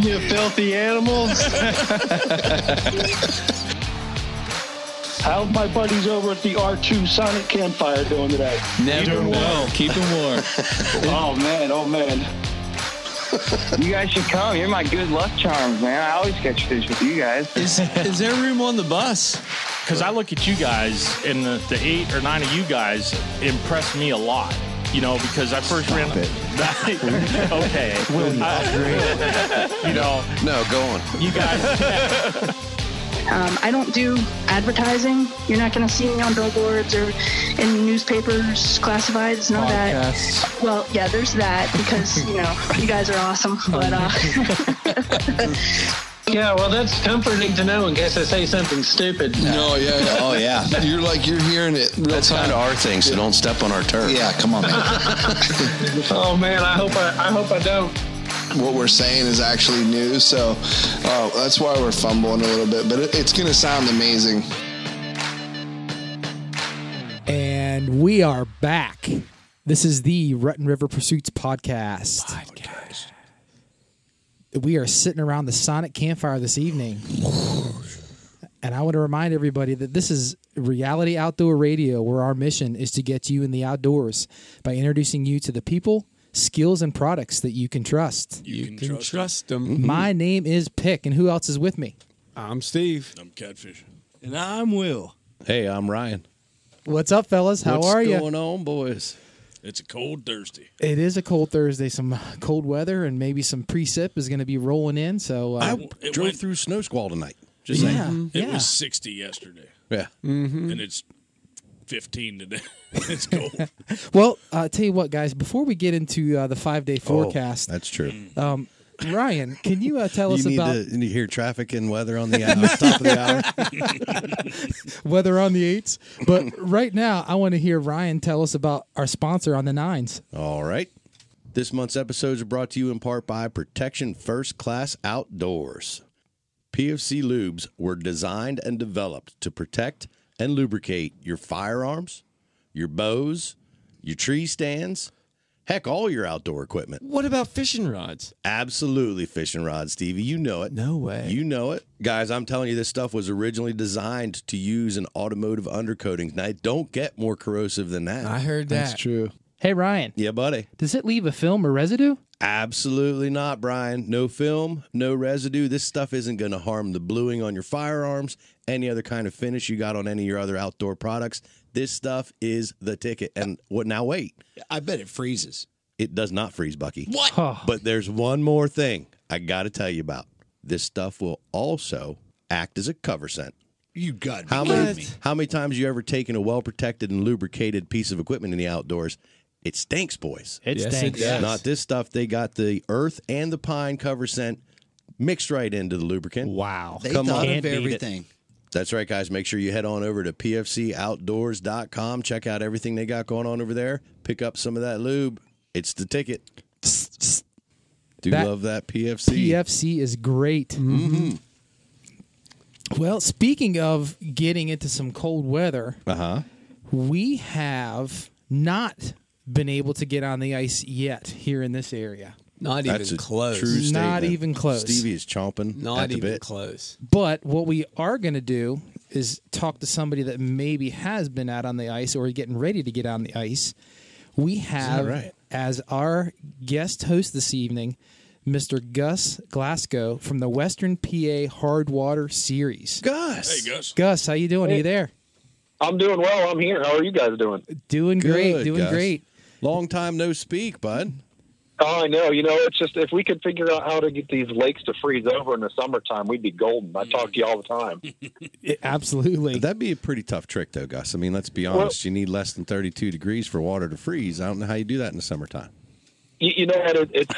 You filthy animals. How's my buddies over at the R2 Sonic Campfire doing today? Never know. Keep them warm. Oh, man. You guys should come. You're my good luck charms, man. I always catch fish with you guys. Is there room on the bus? Because I look at you guys, and the 8 or 9 of you guys impressed me a lot. You know, because I first ran. Okay. You know. No, go on. You guys. I don't do advertising. You're not going to see me on billboards or in newspapers, classifieds, none of that. Well, yeah, there's that because, you know, you guys are awesome. But, Yeah, well, that's comforting to know in case I say something stupid. No, yeah. Oh, yeah. You're hearing it real That's time. kind of our thing, so don't step on our turf. Yeah, come on, man. Oh, man, I hope I don't. What we're saying is actually new, so that's why we're fumbling a little bit, but it's going to sound amazing. And we are back. This is the Rutland River Pursuits podcast. We are sitting around the Sonic Campfire this evening. And I want to remind everybody that this is Reality Outdoor Radio, where our mission is to get you in the outdoors by introducing you to the people, skills, and products that you can trust. You can trust them. My name is Pick, and who else is with me? I'm Steve. I'm Catfish. And I'm Will. Hey, I'm Ryan. What's up, fellas? How are you? What's going on, boys? It's a cold Thursday. It is a cold Thursday. Some cold weather and maybe some precip is going to be rolling in. So I drove through snow squall tonight. Just saying. It was 60 yesterday. Yeah. And it's 15 today. It's cold. Well, I'll tell you what, guys, before we get into the 5-day forecast. That's true. Ryan, can you tell us about... You hear traffic and weather on the top of the hour? Weather on the 8s. But right now, I want to hear Ryan tell us about our sponsor on the 9s. All right. This month's episodes are brought to you in part by Protection First Class Outdoors. PFC lubes were designed and developed to protect and lubricate your firearms, your bows, your tree stands, heck, all your outdoor equipment. What about fishing rods? Absolutely fishing rods, Stevie. You know it. No way. You know it. Guys, I'm telling you, this stuff was originally designed to use in automotive undercoatings. Now, it don't get more corrosive than that. I heard that. That's true. Hey, Ryan. Yeah, buddy. Does it leave a film or residue? Absolutely not, Brian. No film, no residue. This stuff isn't going to harm the bluing on your firearms, any other kind of finish you got on any of your other outdoor products. This stuff is the ticket. And what? Now, wait. I bet it freezes. It does not freeze, Bucky. What? But there's one more thing I got to tell you about. This stuff will also act as a cover scent. You got me. How many times you ever taken a well-protected and lubricated piece of equipment in the outdoors? It stinks, boys. It stinks. Yes. Not this stuff. They got the earth and the pine cover scent mixed right into the lubricant. Wow. They Come thought on. of everything. That's right, guys. Make sure you head on over to pfcoutdoors.com. Check out everything they got going on over there. Pick up some of that lube. It's the ticket. Love that PFC. PFC is great. Mm-hmm. Well, speaking of getting into some cold weather, we have not been able to get on the ice yet here in this area. Not That's even a close. true statement. Not even close. Stevie is chomping Not at the even bit. close. But what we are going to do is talk to somebody that maybe has been out on the ice or getting ready to get on the ice. We have, as our guest host this evening, Mr. Gus Glasgow from the Western PA Hardwater Series. Gus. Hey, Gus. Gus, how you doing? Are you there? I'm doing well. I'm here. How are you guys doing? Doing great. Good, Doing Gus. great. Long time no speak, bud. Oh, I know. You know, it's just if we could figure out how to get these lakes to freeze over in the summertime, we'd be golden. I talk to you all the time. Absolutely. That'd be a pretty tough trick, though, Gus. I mean, let's be honest. You need less than 32 degrees for water to freeze. I don't know how you do that in the summertime. You know what? It's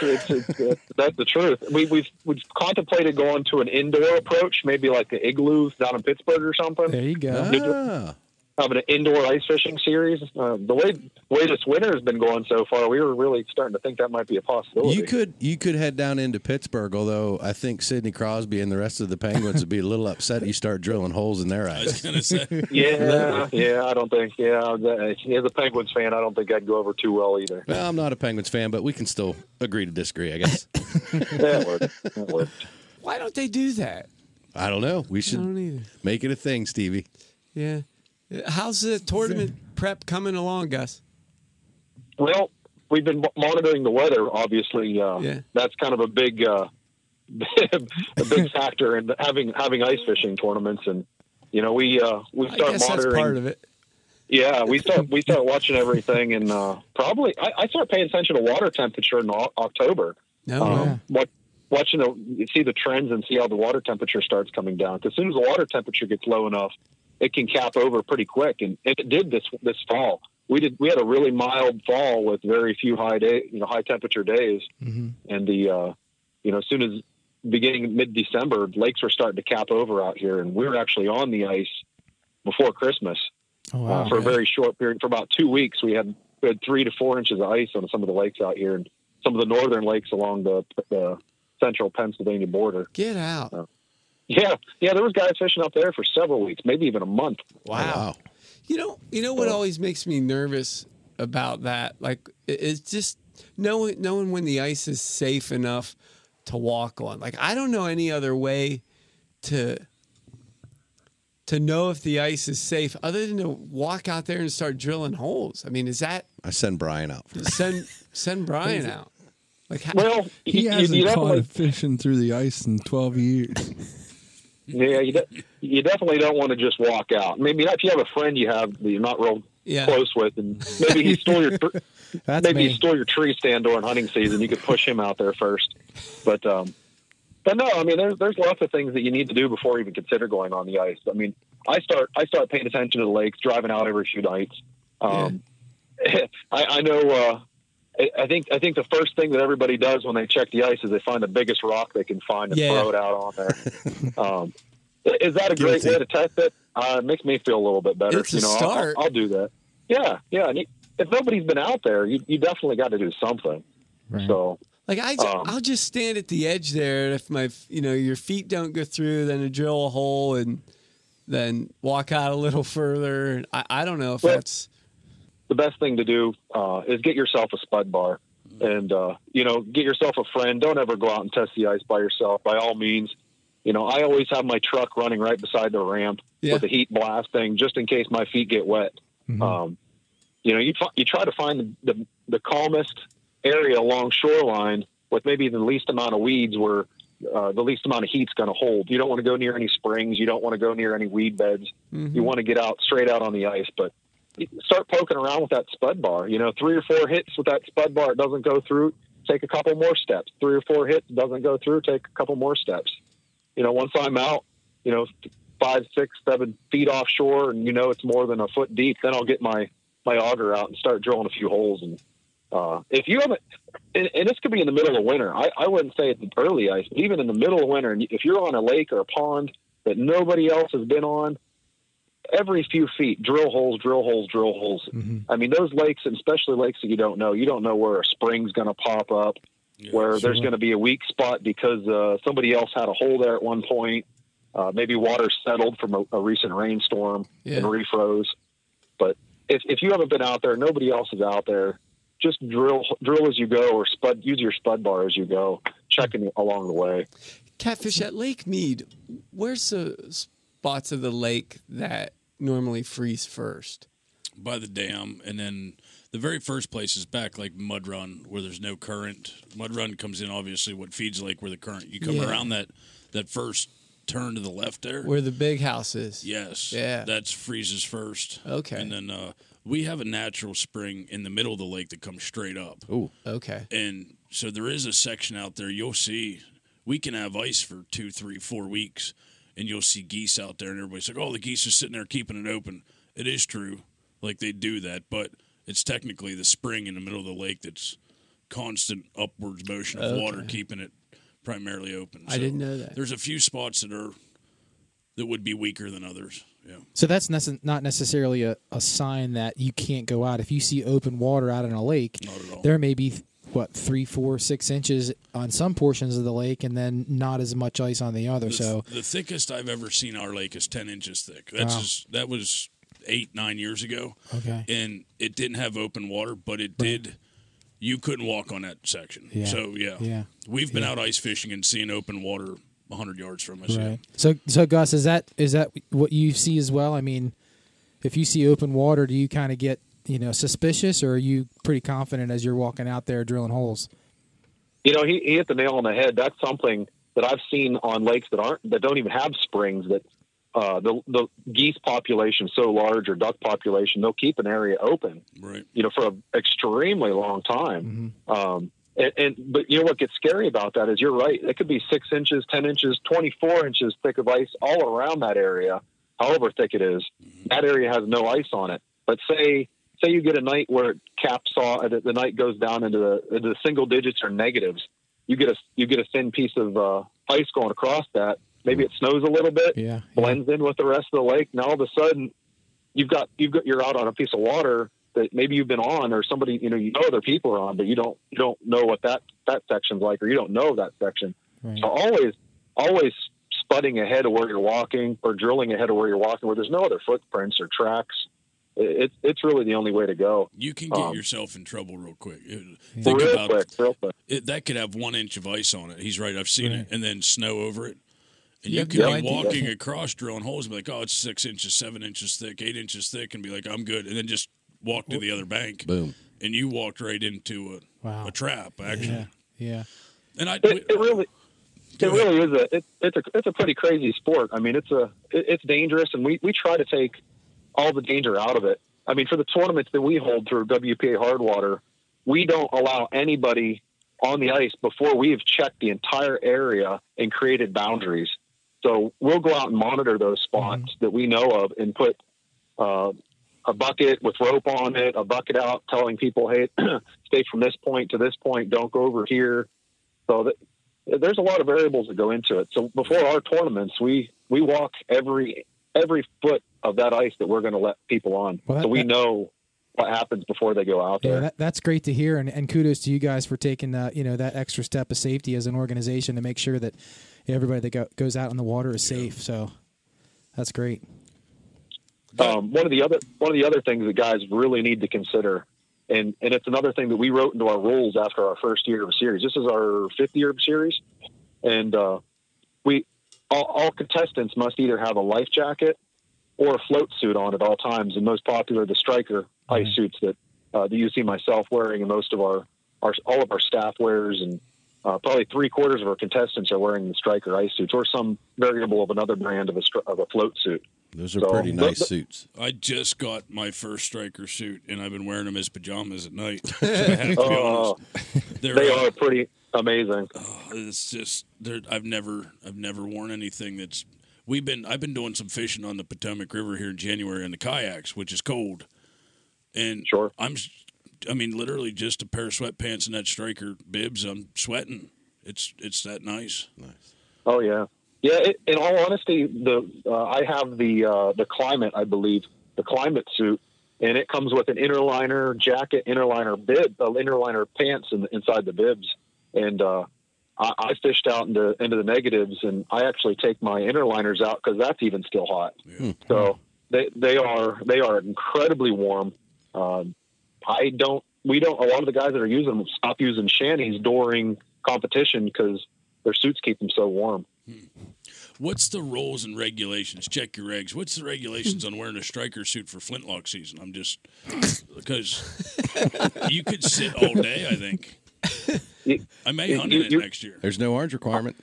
that's the truth. We've contemplated going to an indoor approach, maybe like the igloos down in Pittsburgh or something. There you go. having an indoor ice fishing series. The way this winter has been going so far, we were really starting to think that might be a possibility. You could head down into Pittsburgh, although I think Sidney Crosby and the rest of the Penguins would be a little upset you start drilling holes in their ice. I was going to say. Yeah, I don't think. Yeah, as a Penguins fan, I don't think I'd go over too well either. Well, I'm not a Penguins fan, but we can still agree to disagree, I guess. That worked. Why don't they do that? I don't know. We should make it a thing, Stevie. Yeah. How's the tournament prep coming along, Gus? Well, we've been monitoring the weather. Obviously, that's kind of a big factor in having ice fishing tournaments. And we start monitoring. That's part of it. Yeah, we start watching everything, and probably I start paying attention to water temperature in October. Watching see the trends and see how the water temperature starts coming down. Because as soon as the water temperature gets low enough, it can cap over pretty quick, and it did this fall. We had a really mild fall with very few high temperature days, and as soon as beginning mid-December, lakes were starting to cap over out here, and we were actually on the ice before Christmas for a very short period. For about 2 weeks, we had 3 to 4 inches of ice on some of the lakes out here, and some of the northern lakes along the central Pennsylvania border. Get out. Yeah, there was guys fishing up there for several weeks, maybe even a month. Wow. You know what always makes me nervous about that? Like, it's just knowing when the ice is safe enough to walk on. Like, I don't know any other way to know if the ice is safe other than to walk out there and start drilling holes. I mean, is that... I send Brian out. Send Brian out. Like, he hasn't caught a fishing through the ice in 12 years. Yeah, you definitely don't want to just walk out. Maybe not if you have a friend that you're not real close with, and maybe he stole your tree stand during hunting season. You could push him out there first. But no, I mean, there's lots of things that you need to do before you even consider going on the ice. I mean, I start paying attention to the lakes, driving out every few nights. I know. I think the first thing that everybody does when they check the ice is they find the biggest rock they can find and throw it out on there. Is that a great way to test it? It makes me feel a little bit better. It's a start. I'll do that. Yeah. And if nobody's been out there, you definitely got to do something. Right. So, like I'll just stand at the edge there, and if your feet don't go through, then I drill a hole and then walk out a little further. I don't know if that's. The best thing to do is get yourself a spud bar and, get yourself a friend. Don't ever go out and test the ice by yourself, by all means. I always have my truck running right beside the ramp with the heat blasting just in case my feet get wet. Mm-hmm. You try to find the calmest area along shoreline with maybe the least amount of weeds where the least amount of heat's going to hold. You don't want to go near any springs. You don't want to go near any weed beds. Mm-hmm. You want to get straight out on the ice, but start poking around with that spud bar. 3 or 4 hits with that spud bar, it doesn't go through, take a couple more steps. 3 or 4 hits, doesn't go through, take a couple more steps. Once I'm out, 5, 6, 7 feet offshore and it's more than a foot deep, then I'll get my auger out and start drilling a few holes. And if you haven't, and this could be in the middle of winter, I wouldn't say it's early ice, but even in the middle of winter, and if you're on a lake or a pond that nobody else has been on, every few feet, drill holes. Mm-hmm. I mean, those lakes, and especially lakes that you don't know where a spring's going to pop up, there's going to be a weak spot because somebody else had a hole there at one point. Maybe water settled from a recent rainstorm and refroze. But if you haven't been out there, nobody else is out there, just drill as you go, or use your spud bar as you go, checking along the way. Catfish at Lake Mead, where's the spots of the lake that normally freeze first? By the dam, and then the very first place is back like Mud Run, where there's no current. Mud Run comes in, obviously, what feeds lake where the current. You come around that first turn to the left there. Where the big house is. Yes. Yeah. That's freezes first. Okay. And then we have a natural spring in the middle of the lake that comes straight up. Oh, okay. And so there is a section out there you'll see. We can have ice for 2, 3, 4 weeks, and you'll see geese out there, and everybody's like, oh, the geese are sitting there keeping it open. It is true. Like, they do that, but it's technically the spring in the middle of the lake that's constant upwards motion of water keeping it primarily open. I didn't know that. There's a few spots that that would be weaker than others. Yeah. So that's not necessarily a sign that you can't go out. If you see open water out in a lake, there may be, 3, 4, 6 inches on some portions of the lake and then not as much ice on the other. The thickest I've ever seen our lake is 10 inches thick. That was 8-9 years ago. Okay. And it didn't have open water, but it did. You couldn't walk on that section. Yeah. So, yeah. We've been out ice fishing and seeing open water 100 yards from us. Right. So Gus, is that what you see as well? I mean, if you see open water, do you kind of get, suspicious, or are you pretty confident as you're walking out there drilling holes? He hit the nail on the head. That's something that I've seen on lakes that don't even have springs, that the geese population is so large, or duck population, they'll keep an area open, right? For an extremely long time. But what gets scary about that is, you're right. It could be 6 inches, 10 inches, 24 inches thick of ice all around that area, however thick it is. That area has no ice on it. But say you get a night where it caps off, the night goes down into the single digits or negatives. You get a thin piece of ice going across that. Maybe it snows a little bit, blends in with the rest of the lake. Now all of a sudden, you're out on a piece of water that maybe you've been on, or somebody other people are on, but you don't know what that section's like, or you don't know that section. Right. So always spudding ahead of where you're walking, or drilling ahead of where you're walking, where there's no other footprints or tracks. It's really the only way to go. You can get yourself in trouble real quick. Real quick. That could have 1 inch of ice on it. He's right. I've seen it, and then snow over it. And you could be walking across drilling holes and be like, oh, it's 6 inches, 7 inches thick, 8 inches thick, and be like, I'm good. And then just walk to the other bank. Boom. And you walked right into a trap, actually. Yeah. And it really is it's a pretty crazy sport. I mean, it's dangerous, and we try to take all the danger out of it. I mean, for the tournaments that we hold through WPA Hardwater, we don't allow anybody on the ice before we have checked the entire area and created boundaries. So we'll go out and monitor those spots that we know of, and put a bucket with rope on it, a bucket out, telling people, hey, stay from this point to this point, don't go over here. So there's a lot of variables that go into it. So before our tournaments, we walk every foot of that ice that we're going to let people on. So we know what happens before they go out there. That's great to hear, and kudos to you guys for taking that extra step of safety as an organization to make sure that everybody that goes out on the water is safe. So that's great. One of the other things that guys really need to consider, and it's another thing that we wrote into our rules after our first year of a series. This is our 5th year of a series, and all contestants must either have a life jacket or a float suit on at all times, and most popular, the striker ice suits that you see myself wearing, and most of all of our staff wears, and probably 3/4 of our contestants are wearing the striker ice suits, or some variable of another brand of a float suit. Those are pretty nice suits. I just got my first striker suit, and I've been wearing them as pajamas at night. So I have to be honest. They are pretty amazing. It's just I've never worn anything that's. I've been doing some fishing on the Potomac River here in January on the kayaks, which is cold, and literally just a pair of sweatpants and that striker bibs. I'm sweating. It's that nice. Nice. Oh yeah. Yeah, in all honesty, I have the Climate, I believe, the Climate suit, and it comes with an innerliner jacket, innerliner bib, innerliner pants inside the bibs. And I fished out into the negatives, and I actually take my innerliners out because that's even still hot. Yeah. So they are incredibly warm. A lot of the guys that are using them stop using shanties during competition because their suits keep them so warm. What's the rules and regulations? Check your regs. What's the regulations on wearing a striker suit for flintlock season? I'm just because you could sit all day. I think I may hunt in it next year. There's no orange requirement.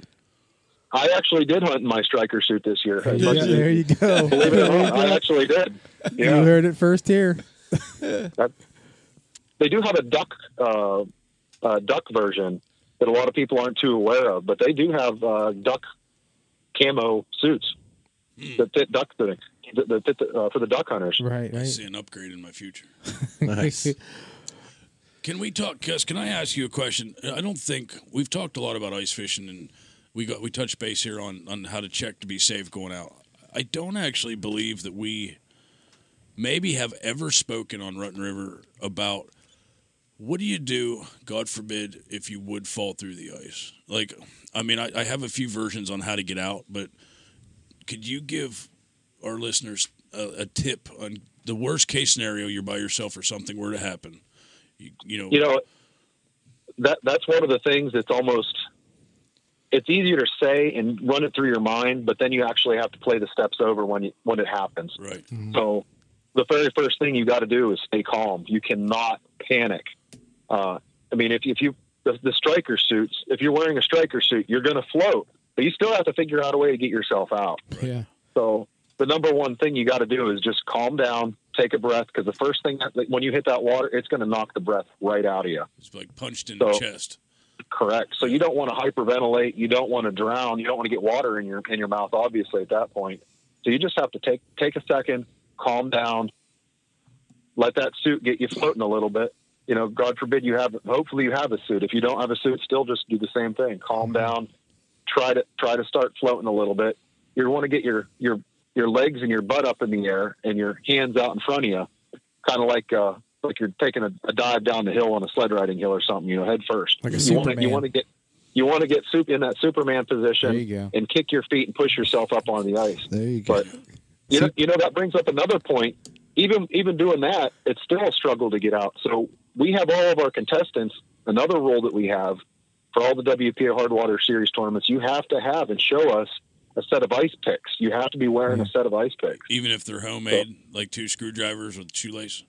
I actually did hunt in my striker suit this year. There you go. Believe it or not, I actually did. Yeah. You heard it first here. They do have a duck version that a lot of people aren't too aware of, but they do have duck camo suits that fit duck for the duck hunters. Right. I see an upgrade in my future. Nice. Can we talk, Gus? Can I ask you a question? I don't think we've talked a lot about ice fishing, and we touched base here on how to check to be safe going out. I don't actually believe that we maybe have ever spoken on Rutten River about what do you do, God forbid, if you would fall through the ice? Like, I mean, I have a few versions on how to get out, but could you give our listeners a tip on the worst case scenario? You're by yourself or something were to happen. You know, that's one of the things that's it's easier to say and run it through your mind, but then you actually have to play the steps over when it happens. Right. Mm-hmm. So the very first thing you got to do is stay calm. You cannot panic. I mean, if you the striker suits, if you're wearing a striker suit, you're going to float, but you still have to figure out a way to get yourself out. Right. Yeah. So the number one thing you got to do is just calm down, take a breath, because the first thing when you hit that water, it's going to knock the breath right out of you. It's like punched in the chest. Correct. So you don't want to hyperventilate. You don't want to drown. You don't want to get water in your mouth, obviously, at that point. So you just have to take a second, calm down, let that suit get you floating a little bit. You know, God forbid hopefully you have a suit. If you don't have a suit, still just do the same thing. Calm down, try to start floating a little bit. You want to get your legs and your butt up in the air and your hands out in front of you, kind of like you're taking a dive down the hill on a sled riding hill or something, head first. Like a Superman. You want to get in that Superman position and kick your feet and push yourself up on the ice. There you go. But that brings up another point. Even doing that, it's still a struggle to get out. So we have all of our contestants. Another rule that we have for all the WPA Hardwater Series tournaments, you have to have and show us a set of ice picks. You have to be wearing a set of ice picks. Even if they're homemade, like 2 screwdrivers with shoelace?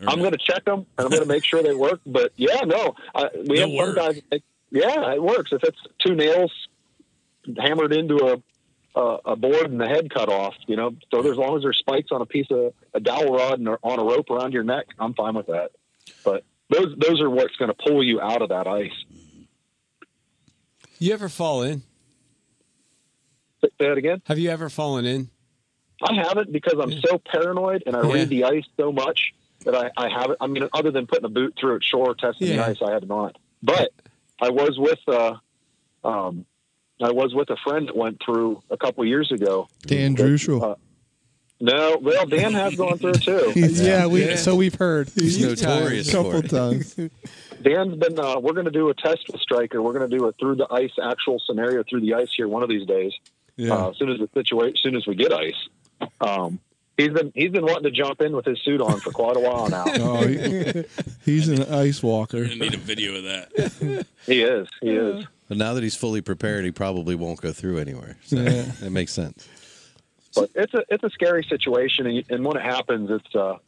I'm going to check them, and I'm going to make sure they work. But, we have some guys. Yeah, it works. If it's 2 nails hammered into a board and the head cut off, so as long as there's spikes on a piece of a dowel rod and on a rope around your neck, I'm fine with that. But those are what's going to pull you out of that ice. You ever fall in? Say that again? Have you ever fallen in? I haven't, because I'm so paranoid and I read the ice so much that I haven't. I mean, other than putting a boot through it shore, testing the ice, I have not. But I was with a friend that went through a couple years ago. Dan Druschel. No, well, Dan has gone through too. So we've heard. He's notorious a couple for it. times. Dan's been. We're going to do a test with Striker. We're going to do a through the ice actual scenario through the ice here one of these days. Yeah. As soon as we get ice. He's been wanting to jump in with his suit on for quite a while now. Oh, he's an ice walker. We're going to need a video of that. He is. But now that he's fully prepared, he probably won't go through anywhere. So that makes sense. But it's a scary situation, and when it happens, it's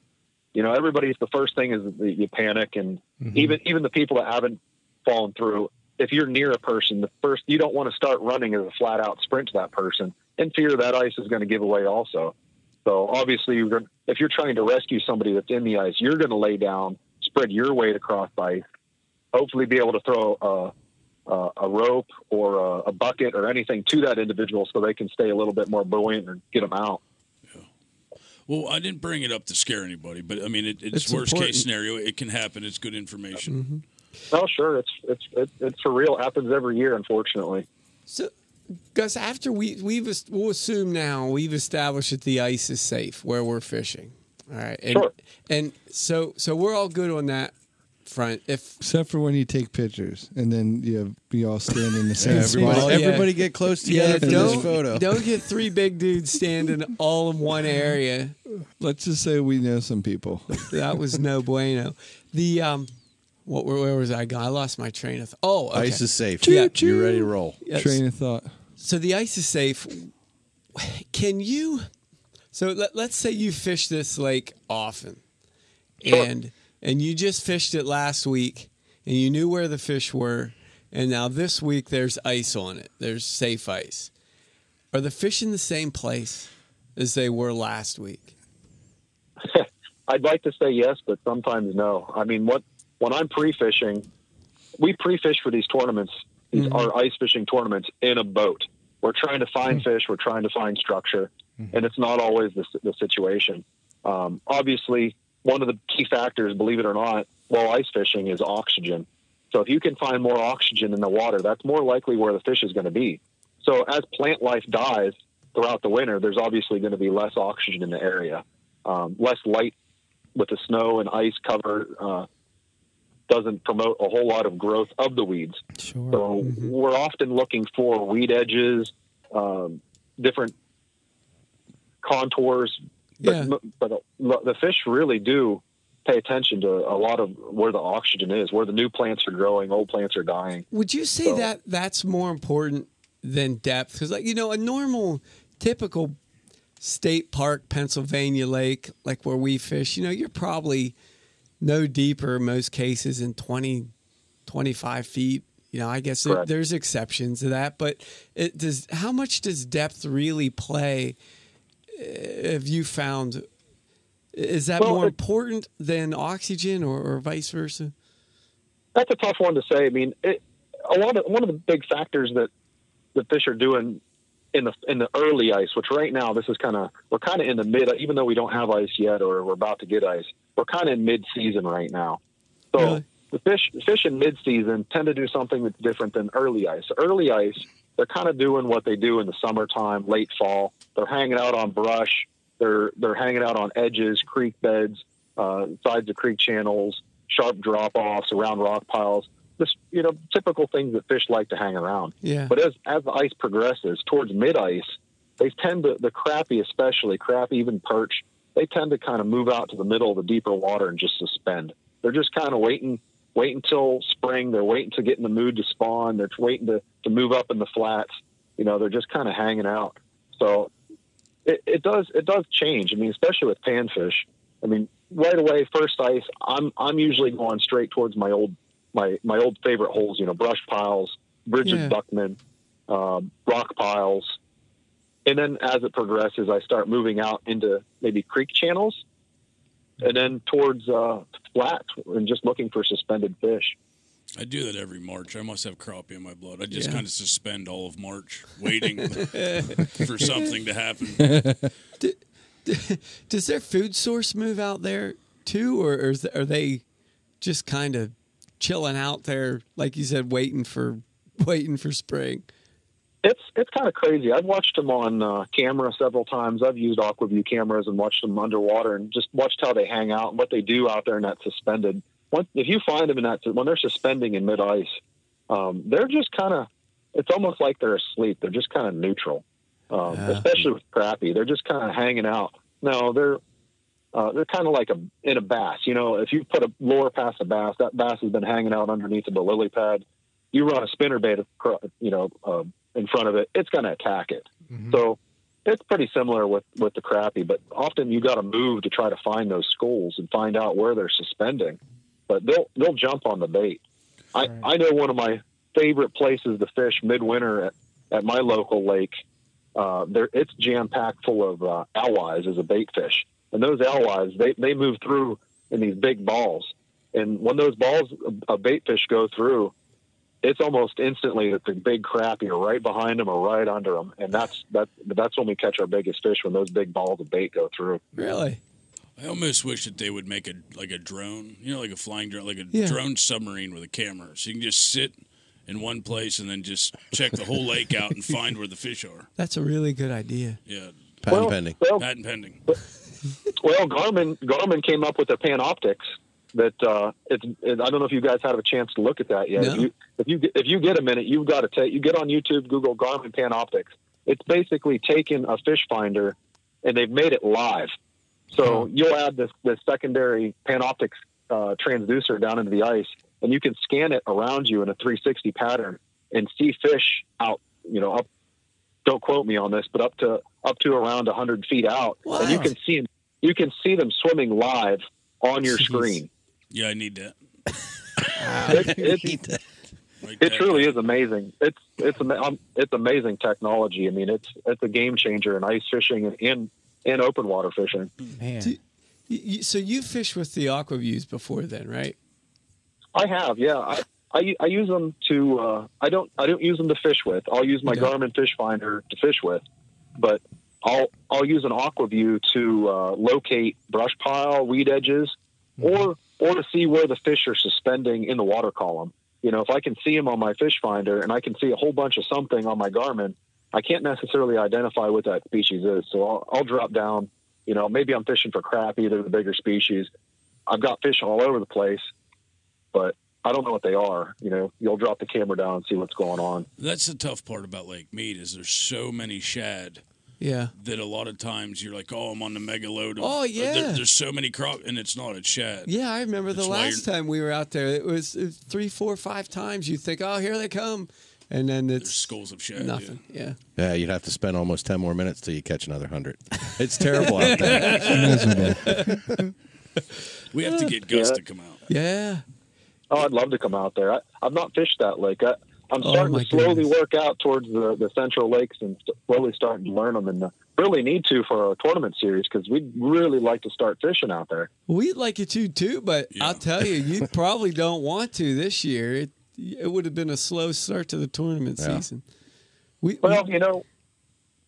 everybody's the first thing is that you panic, and even the people that haven't fallen through. If you're near a person, you don't want to start running as a flat out sprint to that person, in fear that ice is going to give away also. So obviously, if you're trying to rescue somebody that's in the ice, you're going to lay down, spread your weight across the ice, hopefully be able to throw a rope or a bucket or anything to that individual so they can stay a little bit more buoyant and get them out. Yeah. Well, I didn't bring it up to scare anybody, but I mean, it's worst important. case scenario. It can happen. It's good information. Oh, sure. It's for real. It happens every year, unfortunately. So, Gus, after we'll assume now we've established that the ice is safe where we're fishing. All right. Sure. And so we're all good on that front. Except for when you take pictures and then you all stand in the same spot. Everybody get close together for this photo. Don't get 3 big dudes standing all in one area. Let's just say we know some people. That was no bueno. The where was I going? I lost my train of thought. Oh, okay. Ice is safe. Yeah. You're ready to roll. Yes. Train of thought. So the ice is safe. Can you? So let's say you fish this lake often, and you just fished it last week, and you knew where the fish were, and now this week there's ice on it. There's safe ice. Are the fish in the same place as they were last week? I'd like to say yes, but sometimes no. I mean, when I'm pre-fishing, we pre-fish for these tournaments, our ice fishing tournaments, in a boat. We're trying to find fish. We're trying to find structure, and it's not always the situation. Obviously, one of the key factors, believe it or not, while ice fishing is oxygen. So if you can find more oxygen in the water, that's more likely where the fish is going to be. So as plant life dies, throughout the winter, there's obviously going to be less oxygen in the area, less light with the snow and ice cover. Doesn't promote a whole lot of growth of the weeds. Sure. So we're often looking for weed edges, different contours, but the fish really do pay attention to a lot of where the oxygen is, where the new plants are growing, old plants are dying. Would you say that that's more important than depth? Because, like, a normal, typical state park, Pennsylvania lake, like where we fish, you're probably no deeper in most cases in 20, 25 feet. I guess there's exceptions to that, but how much does depth really play? Have you found, is that more important than oxygen or vice versa? That's a tough one to say. I mean, one of the big factors that the fish are doing in the early ice, which right now we're kind of in the mid, even though we don't have ice yet or we're about to get ice, we're kind of in mid-season right now. So really? The fish in mid-season tend to do something that's different than early ice. Early ice, they're kind of doing what they do in the summertime, late fall. They're hanging out on brush. They're hanging out on edges, creek beds, sides of creek channels, sharp drop-offs around rock piles. This, typical things that fish like to hang around. Yeah. But as the ice progresses towards mid-ice, they tend to, the crappie especially, crappie, even perch, they tend to kind of move out to the middle of the deeper water and just suspend. They're just kind of waiting till spring. They're waiting to get in the mood to spawn. They're waiting to move up in the flats. They're just kind of hanging out. So it does change. I mean, especially with panfish. I mean, right away, first ice, I'm usually going straight towards my old favorite holes, brush piles, Bridget Buckman, rock piles. And then as it progresses, I start moving out into maybe creek channels and then towards flats and just looking for suspended fish. I do that every March. I must have crappie in my blood. I just kind of suspend all of March waiting for something to happen. Does their food source move out there too, or are they just kind of chilling out there, like you said, waiting for spring? It's kind of crazy. I've watched them on camera several times. I've used AquaView cameras and watched them underwater and just watched how they hang out and what they do out there in that suspended. If you find them when they're suspending in mid ice, they're just kind of. It's almost like they're asleep. They're just kind of neutral, especially with crappie. They're just kind of hanging out. No, they're kind of like in a bass. If you put a lure past a bass, that bass has been hanging out underneath of the lily pad. You run a spinnerbait, in front of it, it's going to attack it. Mm-hmm. So it's pretty similar with the crappie, but often you got to move to try to find those schools and find out where they're suspending. But they'll jump on the bait. Right. I know one of my favorite places to fish midwinter at my local lake. It's jam packed full of alewives as a bait fish, and those alewives they move through in these big balls. And when those balls of bait fish go through, it's almost instantly that the big crappie are right behind them or right under them, and that's when we catch our biggest fish, when those big balls of bait go through. Really? I almost wish that they would make a drone, like a flying drone, like a drone submarine with a camera, so you can just sit in one place and then just check the whole lake out and find where the fish are. That's a really good idea. Yeah. Patent pending. Patent pending. Well, Garmin came up with the Panoptics. That I don't know if you guys had a chance to look at that yet. No. If you get a minute, you've got to you get on YouTube, Google Garmin Panoptics. It's basically taken a fish finder and they've made it live. So you'll add this secondary Panoptics transducer down into the ice, and you can scan it around you in a 360 pattern and see fish out. Up. Don't quote me on this, but up to around 100 feet out, wow. And you can see them. You can see them swimming live on your screen. Yeah, I need that. It truly is amazing. It's amazing technology. I mean, it's a game changer in ice fishing and open water fishing. Man, so you fished with the AquaViews before then, right? I have, yeah. I use them to. I don't use them to fish with. I'll use my Garmin fish finder to fish with, but I'll use an AquaView to locate brush pile, weed edges, or to see where the fish are suspending in the water column. If I can see them on my fish finder and I can see a whole bunch of something on my Garmin, I can't necessarily identify what that species is. So I'll drop down, maybe I'm fishing for crappie, they're the bigger species. I've got fish all over the place, but I don't know what they are. You'll drop the camera down and see what's going on. That's the tough part about Lake Mead is there's so many shad. Yeah. That a lot of times you're like, I'm on the mega load. Oh, yeah. There's so many crop, and it's not. It's shad. Yeah, I remember the last time we were out there. It was 3, 4, 5 times. You think, here they come. And then it's skulls of shad. Nothing. Yeah. Yeah, you'd have to spend almost 10 more minutes till you catch another 100. It's terrible out there. We have to get Gus to come out. Yeah. Oh, I'd love to come out there. I've not fished that lake. I'm starting to slowly work out towards the central lakes and slowly starting to learn them, and really need to for our tournament series because we'd really like to start fishing out there. We'd like you to too, but I'll tell you, you probably don't want to this year. It would have been a slow start to the tournament season. We kind of,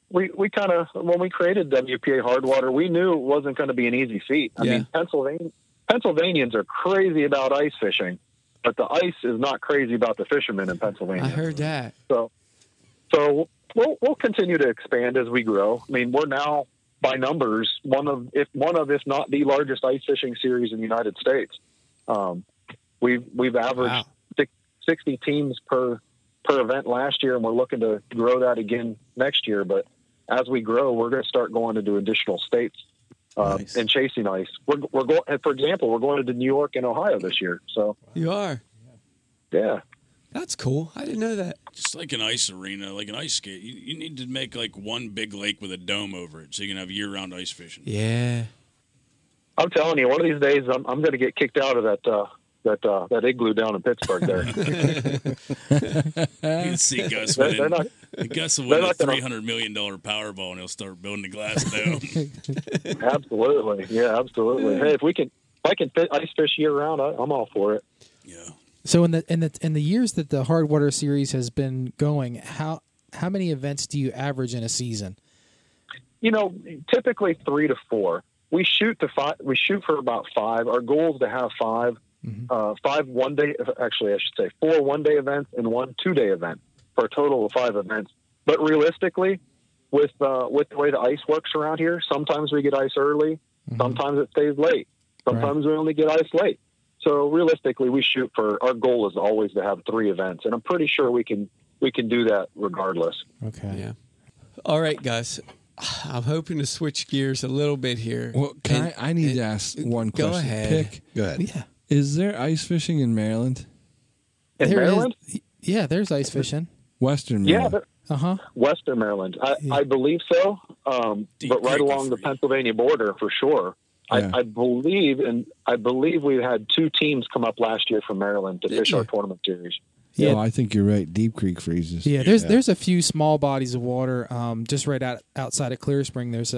when we created WPA Hardwater, we knew it wasn't going to be an easy feat. I mean, Pennsylvanians are crazy about ice fishing, but the ice is not crazy about the fishermen in Pennsylvania. I heard that. So we'll continue to expand as we grow. I mean, we're now by numbers one of if not the largest ice fishing series in the United States. We've averaged 60 teams per event last year, and we're looking to grow that again next year. But as we grow, we're going to start going into additional states and chasing ice. We're going, for example, we're going to New York and Ohio this year. So you are, yeah. That's cool. I didn't know that. Just like an ice arena, like an ice skate, you need to make like one big lake with a dome over it so you can have year-round ice fishing. Yeah. I'm telling you, one of these days I'm going to get kicked out of that igloo down in Pittsburgh there. You can see Gus winning. Gus will win a $300 million Powerball, and he'll start building the glass dome. Absolutely. Yeah, absolutely. Hey, if I can ice fish year-round, I'm all for it. Yeah. So in the years that the Hardwater Series has been going, how many events do you average in a season? Typically 3 to 4. We shoot to 5. We shoot for about 5. Our goal is to have 5. 5 one-day. Actually, I should say 4 one-day events and 1 2-day event for a total of 5 events. But realistically, with the way the ice works around here, sometimes we get ice early, sometimes it stays late, sometimes we only get ice late. So realistically, we shoot for, our goal is always to have 3 events, and I'm pretty sure we can do that regardless. Okay. Yeah. All right, guys. I'm hoping to switch gears a little bit here. Well, I need to ask one question. Go ahead. Pick. Go ahead. Yeah. Is there ice fishing in Maryland? Maryland? Yeah, there's ice fishing. Western Maryland. Yeah. Western Maryland. I believe so, but right along the Pennsylvania border for sure. Yeah. I believe we had 2 teams come up last year from Maryland to fish our tournament series. Yeah, I think you're right. Deep Creek freezes. Yeah, there's a few small bodies of water just right outside of Clear Spring. There's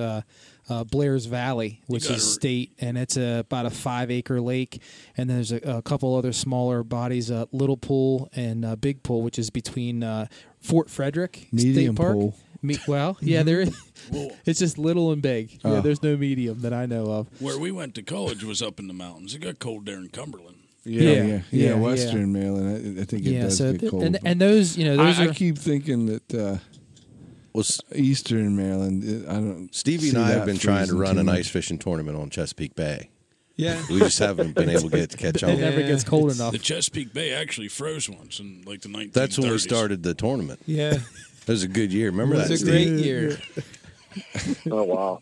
Blair's Valley, which is state, and it's about a 5-acre lake. And then there's a couple other smaller bodies, Little Pool and Big Pool, which is between Fort Frederick Medium State Park. Pool. There is. It's just little and big. Yeah, there's no medium that I know of. Where we went to college was up in the mountains. It got cold there in Cumberland. Yeah. Western Maryland. I think it does get cold. And those, I keep thinking that Eastern Maryland. I don't. Stevie and I have been trying to run an ice fishing tournament on Chesapeake Bay. Yeah, we just haven't been able to catch on. It never gets cold enough. The Chesapeake Bay actually froze once in like the 1930s. That's when we started the tournament. Yeah, it was a good year. Remember that? It was a great year. Oh wow!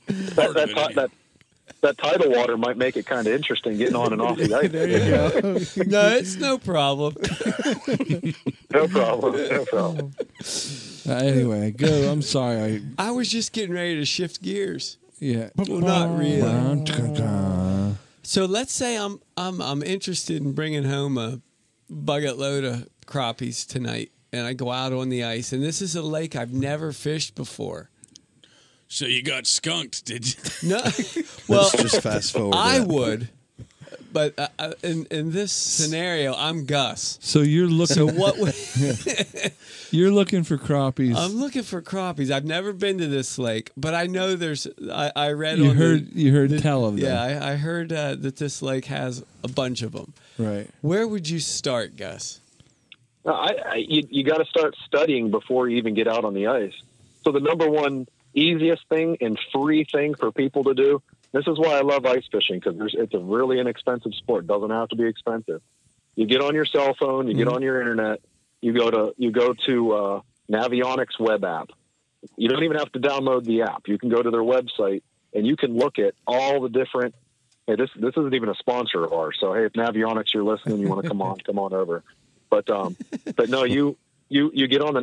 That tidal water might make it kind of interesting getting on and off the ice. There you go. No, it's no problem. No problem. Anyway, go. I'm sorry. I was just getting ready to shift gears. Yeah. Well, not really. So let's say I'm interested in bringing home a bucket load of crappies tonight, and I go out on the ice, and this is a lake I've never fished before. So you got skunked, did you? No. Well, let's just fast forward. I would, but in this scenario, I'm Gus. So you're looking. So what? You're looking for crappies. I'm looking for crappies. I've never been to this lake, but I know there's. I read. You heard tell of them. Yeah, I heard that this lake has a bunch of them. Right. Where would you start, Gus? You got to start studying before you even get out on the ice. So the number one easiest thing and free thing for people to do, this is why I love ice fishing, because it's a really inexpensive sport. It doesn't have to be expensive. You get on your cell phone, you get on your internet, you go to Navionics web app. You don't even have to download the app. You can go to their website and you can look at all the different. Hey, this isn't even a sponsor of ours. So hey, if Navionics you're listening, you want to come on over. But no, you get on the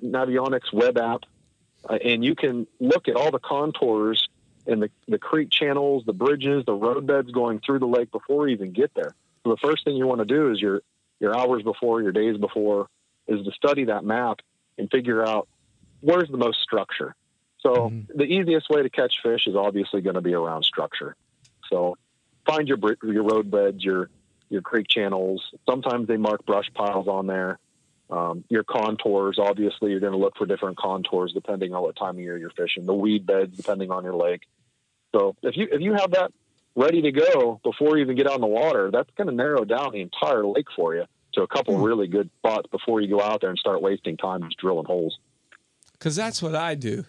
Navionics web app, and you can look at all the contours and the creek channels, the bridges, the roadbeds going through the lake before you even get there. So the first thing you want to do is your hours before, your days before, is to study that map and figure out where's the most structure. So the easiest way to catch fish is obviously going to be around structure. So find your roadbeds, your creek channels. Sometimes they mark brush piles on there. Your contours, obviously, you're going to look for different contours depending on what time of year you're fishing. The weed beds, depending on your lake. So if you have that ready to go before you even get on the water, that's going to narrow down the entire lake for you to a couple really good spots before you go out there and start wasting time just drilling holes. Because that's what I do.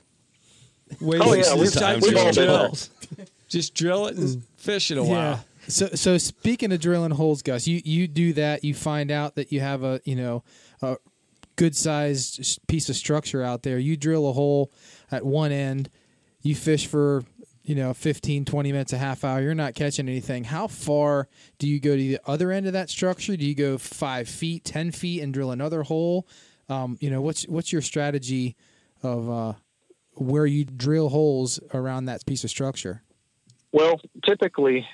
We've all been there. Just drill it and fish it a while. So speaking of drilling holes, Gus, you do that. You find out that you have a good sized piece of structure out there. You drill a hole at one end. You fish for 15, 20 minutes, a half hour. You're not catching anything. How far do you go to the other end of that structure? Do you go 5 feet, 10 feet, and drill another hole? What's your strategy of where you drill holes around that piece of structure? Well, typically,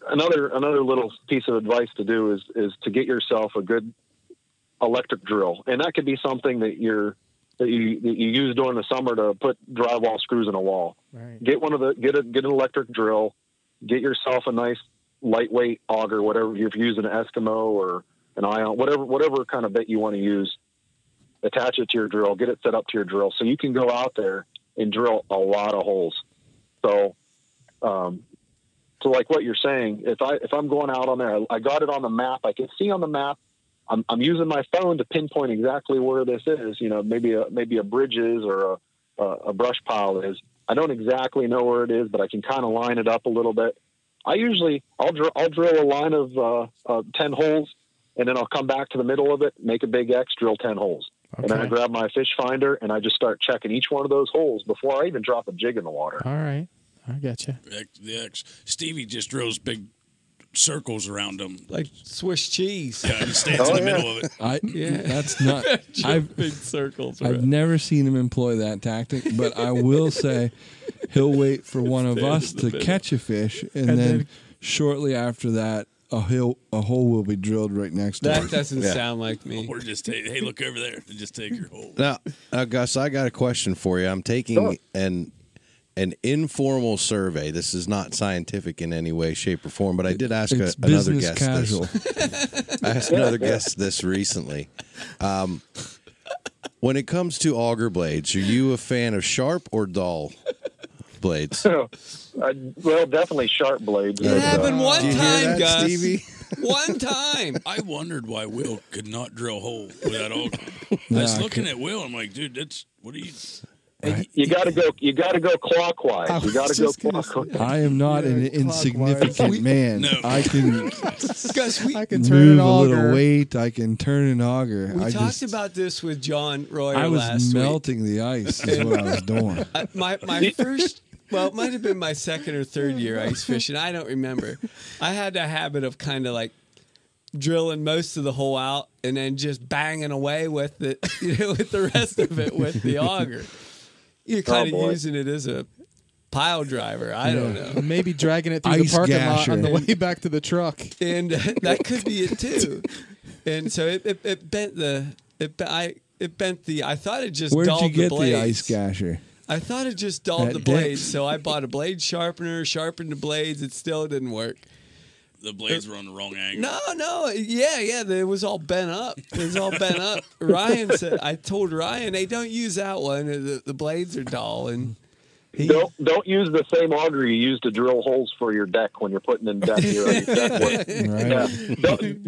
another little piece of advice to do is to get yourself a good electric drill, and that could be something that you use during the summer to put drywall screws in a wall. Right. Get an electric drill. Get yourself a nice lightweight auger, whatever you're using, an Eskimo or an Ion, whatever kind of bit you want to use. Attach it to your drill. Get it set up to your drill so you can go out there and drill a lot of holes. So like what you're saying, if I'm going out on there, I got it on the map. I can see on the map. I'm using my phone to pinpoint exactly where this is. Maybe a bridges or a brush pile is. I don't exactly know where it is, but I can kind of line it up a little bit. I'll drill a line of 10 holes, and then I'll come back to the middle of it, make a big X, drill 10 holes. Okay. And then I grab my fish finder and I just start checking each one of those holes before I even drop a jig in the water. All right. I gotcha. The X. Stevie just drills big circles around them. Like Swiss cheese. Yeah, he stands in the middle of it. That's not... big circles. I've never seen him employ that tactic, but I will say he'll wait for one of us to catch a fish, and then shortly after that, a hole will be drilled right next to it. That doesn't sound like me. Or just hey, look over there, and just take your hole. Now, Gus, I got a question for you. I'm taking an informal survey. This is not scientific in any way, shape, or form, but I did ask another guest casual. this. I asked another guest this recently. When it comes to auger blades, are you a fan of sharp or dull blades? Well, definitely sharp blades. It happened one time, Gus. Stevie? One time. I wondered why Will could not drill a hole with that auger. I was looking at Will. I'm like, dude, what are you? Right. You got to go clockwise. You got to go clockwise. I am not an insignificant man. No. I can turn move an a auger. little weight. I can turn an auger. We talked about this with John Royer I was last melting the ice is what I was doing. My first, well, it might have been my second or third year ice fishing. I don't remember. I had a habit of kind of like drilling most of the hole out and then just banging away with it, with the rest of it with the auger. You're kind of using it as a pile driver. I don't know. Maybe dragging it through the parking lot on the way back to the truck. And that could be it too. And so it bent the. I thought it just Where'd dulled you get the blades. the ice gasher? I thought it just dulled the blades, so I bought a blade sharpener, sharpened the blades. It still didn't work. The blades were on the wrong angle. No. Yeah. It was all bent up. Ryan said, I told Ryan, hey, don't use that one. The blades are dull. And don't use the same auger you use to drill holes for your deck when you're putting in deck work. Right. Yeah.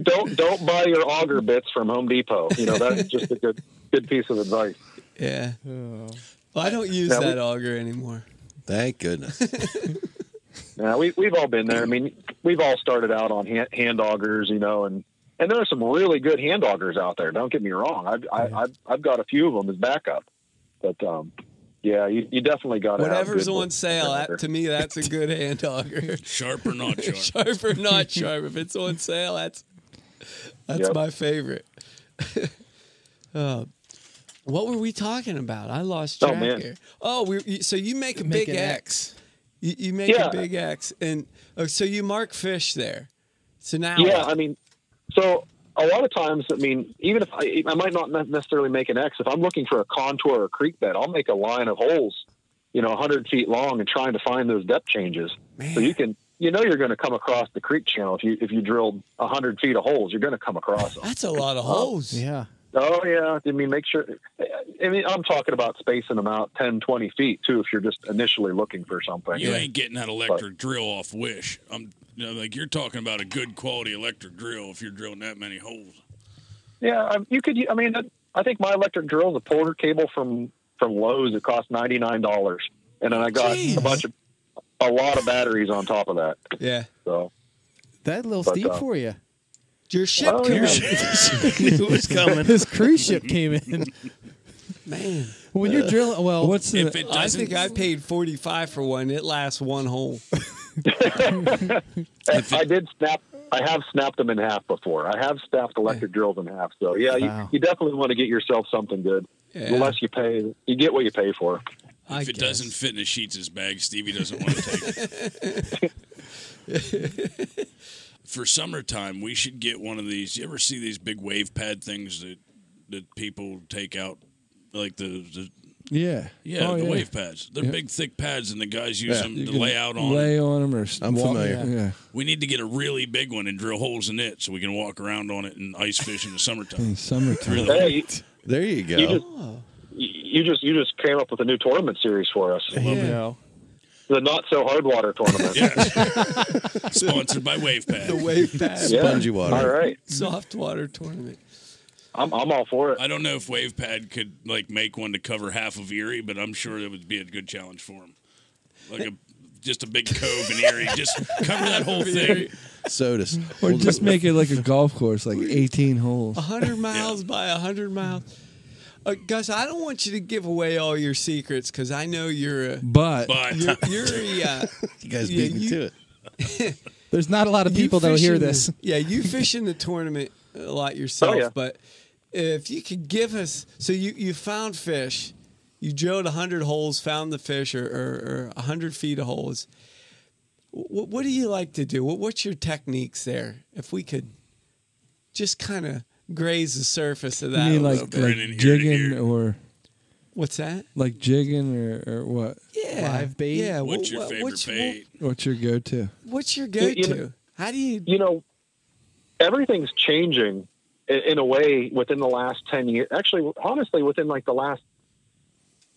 Don't buy your auger bits from Home Depot. That's just a good piece of advice. Yeah. Well, I don't use that auger anymore. Thank goodness. Yeah, we've all been there. I mean, we've all started out on hand augers, you know, and there are some really good hand augers out there. Don't get me wrong. I've got a few of them as backup, but yeah, you definitely got to. Whatever's on sale, to me, that's a good hand auger. Sharp or not sharp. Sharp or not sharp. If it's on sale, that's my favorite. What were we talking about? I lost track here. Oh, so you make a big X. You make a big X, and so you mark fish there. So now, I mean, so a lot of times, I mean, even if I might not necessarily make an X, if I'm looking for a contour or a creek bed, I'll make a line of holes, 100 feet long, and trying to find those depth changes. Man. So you can, you're going to come across the creek channel if you drilled 100 feet of holes, you're going to come across them. That's a lot of holes. Yeah. Oh, yeah. I mean, make sure. I mean, I'm talking about spacing them out 10, 20 feet, too, if you're just initially looking for something. You ain't getting that electric drill off Wish. You're talking about a good quality electric drill if you're drilling that many holes. Yeah, you could. I mean, I think my electric drill is a Porter cable from Lowe's. It cost $99, and then I got a lot of batteries on top of that. Yeah. So that little steep for you. Your ship came in. It was coming. His cruise ship came in. Man. When you're drilling, well, what's I think I paid $45 for one. It lasts one hole. I did snap. I have snapped them in half before. I have snapped electric drills in half. So yeah, you definitely want to get yourself something good. Yeah. Unless you pay, you get what you pay for. If it doesn't fit in a Sheets' bag, Stevie doesn't want to take it. For summertime, we should get one of these. You ever see these big wave pad things that people take out, like the wave pads? They're big, thick pads, and the guys use them to lay out on. Lay on them, or I'm familiar. Yeah. We need to get a really big one and drill holes in it so we can walk around on it and ice fish in the summertime. In summertime, hey, there you go. You just came up with a new tournament series for us. Yeah. The Not So Hard Water Tournament. Yes. Sponsored by Wave Pad. The Wave Pad. Spongy water. All right. Soft water tournament. I'm all for it. I don't know if Wave Pad could make one to cover half of Erie, but I'm sure it would be a good challenge for them. Just a big cove in Erie. Just cover that whole thing. Sodas. Or just make it like a golf course, like 18 holes. 100 miles by 100 miles. Gus, I don't want you to give away all your secrets because I know you're a. But you're a. You guys beat me to it. There's not a lot of people that'll hear this. You fish in the tournament a lot yourself, but if you could give us, so you found fish, you drilled 100 holes, found the fish, or 100 feet of holes. What do you like to do? What's your techniques there? If we could just kind of graze the surface of that. You mean a like bit. jigging or what's that? Like jigging or what? Yeah, live bait. Yeah, what's your favorite bait? What's your go-to? What's your go-to? How do you? Everything's changing in a way within the last 10 years. Actually, honestly, within like the last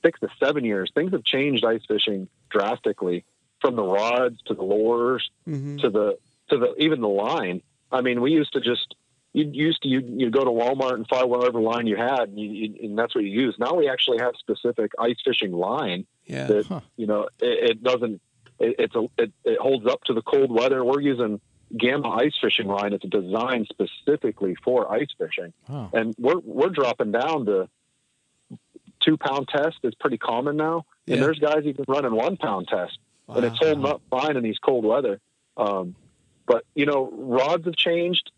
6 to 7 years, things have changed ice fishing drastically. From the rods to the lures to the even the line. I mean, we used to just. You'd go to Walmart and find whatever line you had, and that's what you use. Now we actually have specific ice fishing line that it doesn't. It holds up to the cold weather. We're using Gamma ice fishing line. It's designed specifically for ice fishing, and we're dropping down to 2 pound test is pretty common now, and there's guys even running 1 pound test, and it's holding up fine in these cold weather. But rods have changed.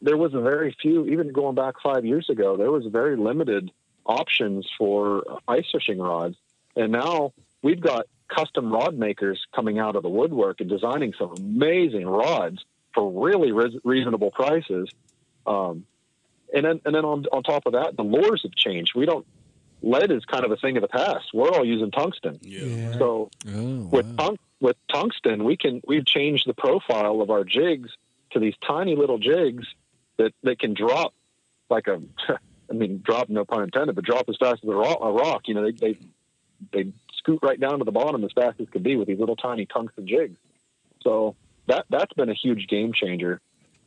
There was a very few, even going back 5 years ago, there was very limited options for ice fishing rods. And now we've got custom rod makers coming out of the woodwork and designing some amazing rods for really reasonable prices. And then on top of that, the lures have changed. Lead is kind of a thing of the past. We're all using tungsten. Yeah. So with tungsten, we've changed the profile of our jigs to these tiny little jigs that can drop like drop, no pun intended, but drop as fast as a rock. They scoot right down to the bottom as fast as could be with these little tiny tungsten jigs. So that's been a huge game changer.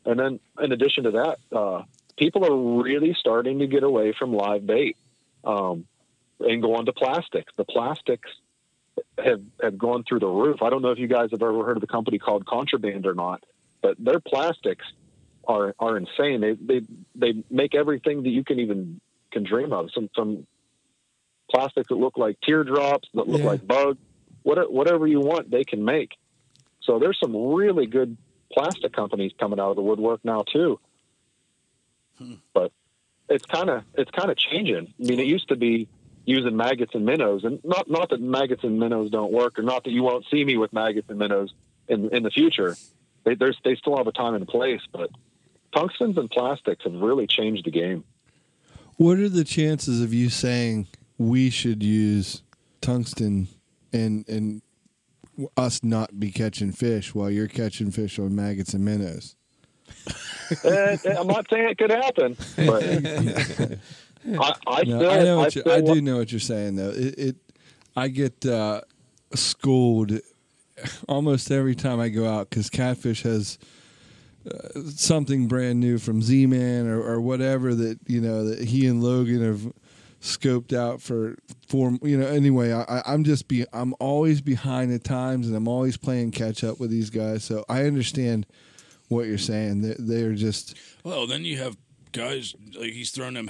And then in addition to that, people are really starting to get away from live bait. and go on to plastics. The plastics have gone through the roof. I don't know if you guys have ever heard of the company called Contraband or not, but their plastics are insane. They make everything that you can dream of. Some plastics that look like teardrops, that look like bugs, whatever you want, they can make. So there's some really good plastic companies coming out of the woodwork now too. But it's kind of changing. I mean, it used to be using maggots and minnows, and not that maggots and minnows don't work, or not that you won't see me with maggots and minnows in the future. They still have a time and place, but tungstens and plastics have really changed the game. What are the chances of you saying we should use tungsten and us not be catching fish while you're catching fish on maggots and minnows? I'm not saying it could happen, but I do know what you're saying, though. I get schooled almost every time I go out because Catfish has something brand new from Z-Man or whatever that that he and Logan have scoped out for anyway. I'm always behind the times, and I'm always playing catch up with these guys. So I understand what you're saying. They're just then you have guys like he's throwing them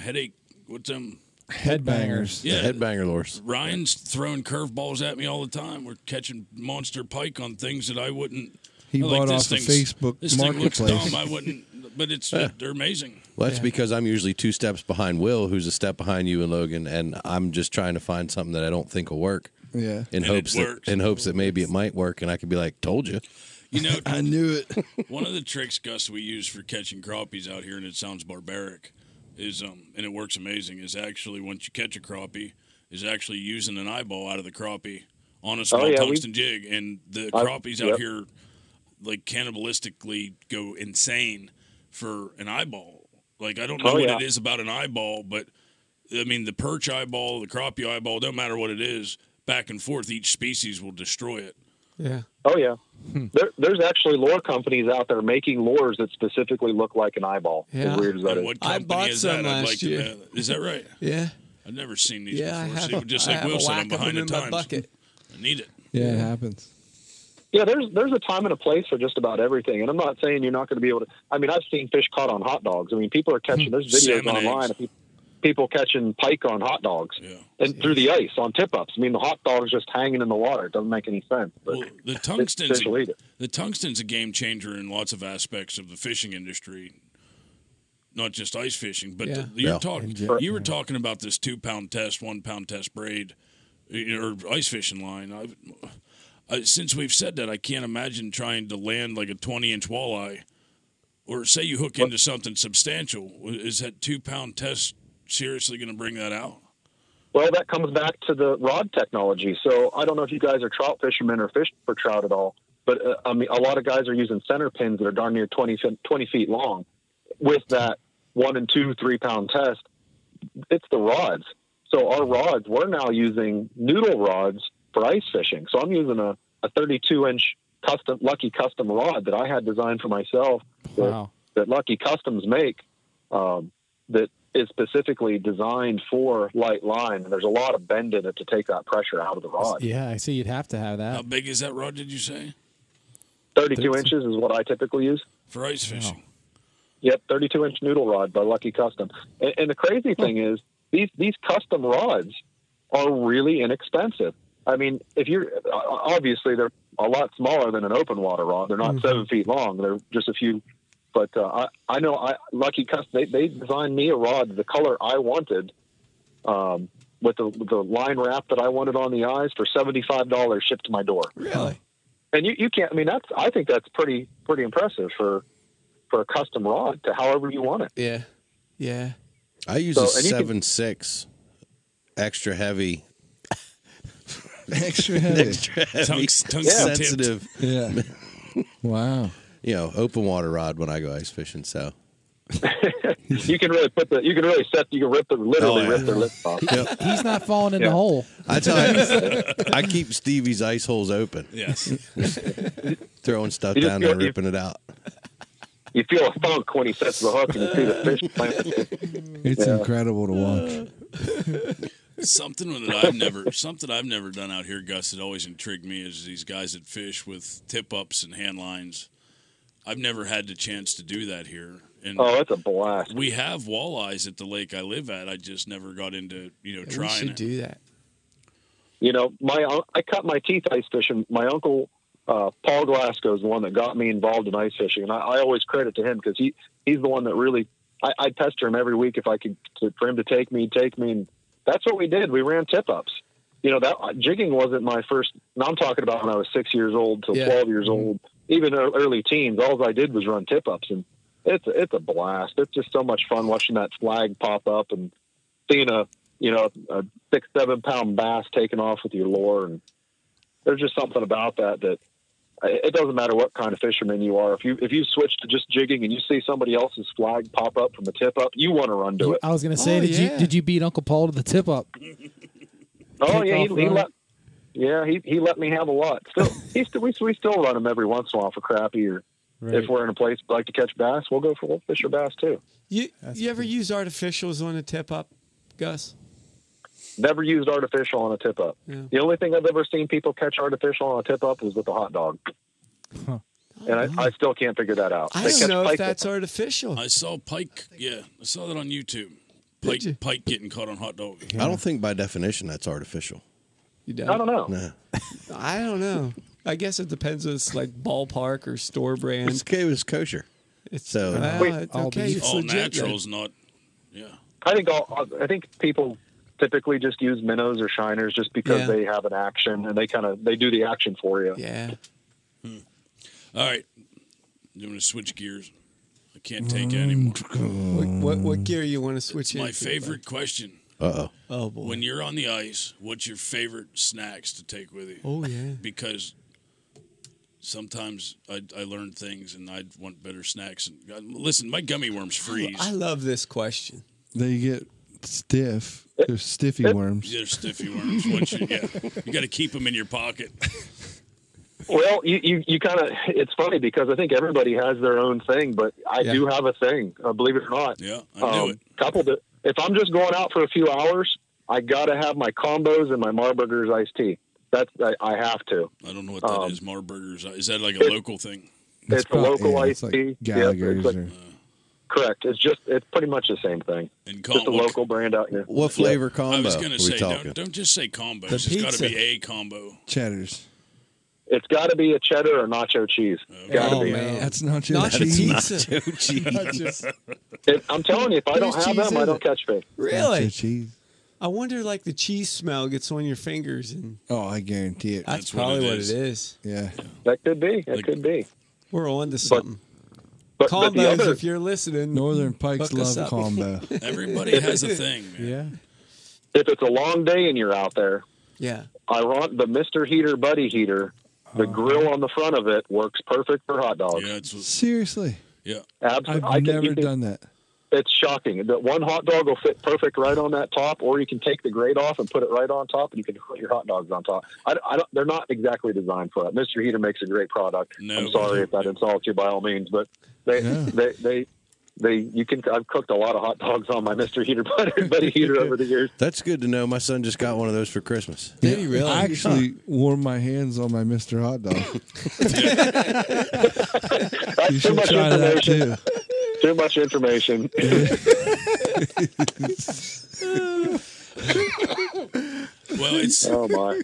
what's them headbangers? Yeah, headbanger lures. Ryan's throwing curveballs at me all the time. We're catching monster pike on things that I wouldn't. He bought off the Facebook this marketplace. Thing looks dumb. I wouldn't, but they're amazing. Well, that's because I'm usually 2 steps behind Will, who's a step behind you and Logan, and I'm just trying to find something that I don't think will work. Yeah, in hopes that maybe it might work, and I could be like, "Told you." I knew it. One of the tricks, Gus, we use for catching crappies out here, and it sounds barbaric, is and it works amazing. Is actually once you catch a crappie, is actually using an eyeball out of the crappie on a small tungsten jig, and the crappies out here like cannibalistically go insane for an eyeball. Like I don't know what it is about an eyeball, but I mean the perch eyeball, the crappie eyeball, don't matter what it is, back and forth, each species will destroy it. Yeah. Oh yeah. There's actually lure companies out there making lures that specifically look like an eyeball. Yeah. As weird as that is. What company I bought is some that? I'd last like year. to know. Is that right? Yeah. I've never seen these Yeah, before. Just like Will said, I'm behind the times. Bucket. I need it. Yeah, it happens. Yeah, there's a time and a place for just about everything, and I'm not saying you're not going to be able to. I mean, I've seen fish caught on hot dogs. I mean, people are catching. There's videos Salmon online eggs. of people catching pike on hot dogs and through the ice on tip-ups. I mean, the hot dog's just hanging in the water. It doesn't make any sense. But Well, the tungsten's a game changer in lots of aspects of the fishing industry, not just ice fishing. But you were talking about this 2-pound test, 1-pound test braid, or ice fishing line. Since we've said that, I can't imagine trying to land like a 20-inch walleye, or say you hook into something substantial. Is that 2-pound test seriously going to bring that out? Well, that comes back to the rod technology. So I don't know if you guys are trout fishermen or fish for trout at all, but I mean, a lot of guys are using center pins that are darn near 20 feet long. With that 1 and 2, 3-pound test, it's the rods. So our rods, we're now using noodle rods for ice fishing. So I'm using a 32-inch Lucky custom rod that I had designed for myself. Wow. That Lucky Customs make. That is specifically designed for light line, and there's a lot of bend in it to take that pressure out of the rod. Yeah, I see. You'd have to have that. How big is that rod, did you say? 32 inches is what I typically use. For ice fishing? Wow. Yep, 32-inch noodle rod by Lucky Custom. And the crazy thing is, these custom rods are really inexpensive. I mean, if you're obviously they're a lot smaller than an open water rod. They're not 7 feet long. They're just a few. But I know Lucky Custom, they designed me a rod the color I wanted, with the line wrap that I wanted on the eyes for $75 shipped to my door. Really? And you can't. I mean, I think that's pretty impressive for a custom rod to however you want it. Yeah, yeah. I use a 7.6 extra heavy. Extra heavy. Extra heavy. Tungsten sensitive. Yeah. Wow. Open water rod when I go ice fishing. So you can really rip the lip off. He's not falling in the hole. I tell you, I keep Stevie's ice holes open. Yes. Throwing stuff down there and ripping it out. You feel a thunk when he sets the hook and you see the fish plant. It's incredible to watch. Something I've never done out here, Gus, that always intrigued me is these guys that fish with tip-ups and hand lines. I've never had the chance to do that here. And it's a blast. We have walleyes at the lake I live at. I just never got into, trying We should it. do that. I cut my teeth ice fishing. My uncle, Paul Glasgow, is the one that got me involved in ice fishing. And I always credit to him because he's the one that really, I'd pester him every week if I could, for him to take me. And that's what we did. We ran tip-ups. That jigging wasn't my first. And I'm talking about when I was 6 years old to 12 years old, even early teens. All I did was run tip-ups, and it's a blast. It's just so much fun watching that flag pop up and seeing a 6-7 pound bass taking off with your lure. And there's just something about that it doesn't matter what kind of fisherman you are. If you switch to just jigging and you see somebody else's flag pop up from a tip up, you want to run to it. I was going to say, did you beat Uncle Paul to the tip up? Oh yeah, he let me have a lot. We still run them every once in a while for crappie, or if we're in a place like to catch bass, we'll fish for bass too. You ever use artificials on a tip up, Gus? Never used artificial on a tip up. Yeah. The only thing I've ever seen people catch artificial on a tip up was with a hot dog. Huh. And I still can't figure that out. I don't know if that's artificial. I saw pike. Yeah, I saw that on YouTube. Pike getting caught on hot dog. I don't think by definition that's artificial. You don't? I don't know. Nah. I don't know. I guess it depends if it's like ballpark or store brand. It's okay. It was kosher. It's it's okay. It's all legit. natural's not. Yeah. I think people typically just use minnows or shiners just because they have an action and they do the action for you. Yeah. All right. I'm going to switch gears. I can't take it anymore. What gear you want to switch into? My favorite question. Uh-oh. Oh, boy. When you're on the ice, what's your favorite snacks to take with you? Oh, yeah. Because sometimes I learn things and I want better snacks. And listen, my gummy worms freeze. I love this question. They get stiff. They're stiffy worms. They're stiffy worms. You got to keep them in your pocket. Well, you kind of, it's funny because I think everybody has their own thing, but I do have a thing, believe it or not. Yeah, I knew it. Coupled it. If I'm just going out for a few hours, I got to have my combos and my Marburger's iced tea. I have to. I don't know what that is. Marburger's. Is that like a local thing? It's a local iced tea. Gallagher's correct. It's pretty much the same thing. Just a local brand out here. What flavor combo? I was going to say, talking? don't just say combos. It's got to be a combo. Cheddars. It's got to be a cheddar or nacho cheese. Man, that's nacho cheese. Nacho cheese. I'm telling you, if I don't have them, I don't catch fish. Really? Nacho cheese. I wonder, like, the cheese smell gets on your fingers, and I guarantee it. That's probably what it is. Yeah, that could be. That could be. We're on to something. But Combos, if you're listening, Northern Pikes love combo. Everybody has a thing, man. Yeah. If it's a long day and you're out there, I want the Mr. Heater Buddy Heater. The grill on the front of it works perfect for hot dogs. Yeah, seriously. Yeah, absolutely. I've never done that. It's shocking. The one hot dog will fit perfect right on that top, or you can take the grate off and put it right on top, and you can put your hot dogs on top. They're not exactly designed for that. Mr. Heater makes a great product. No, I'm sorry if that insults you by all means, but I've cooked a lot of hot dogs on my Mr. Heater Buddy Heater over the years. That's good to know. My son just got one of those for Christmas. Did he really? I actually warm my hands on my Mr. Hot Dog. That's too much information. Too much information. Well, oh my!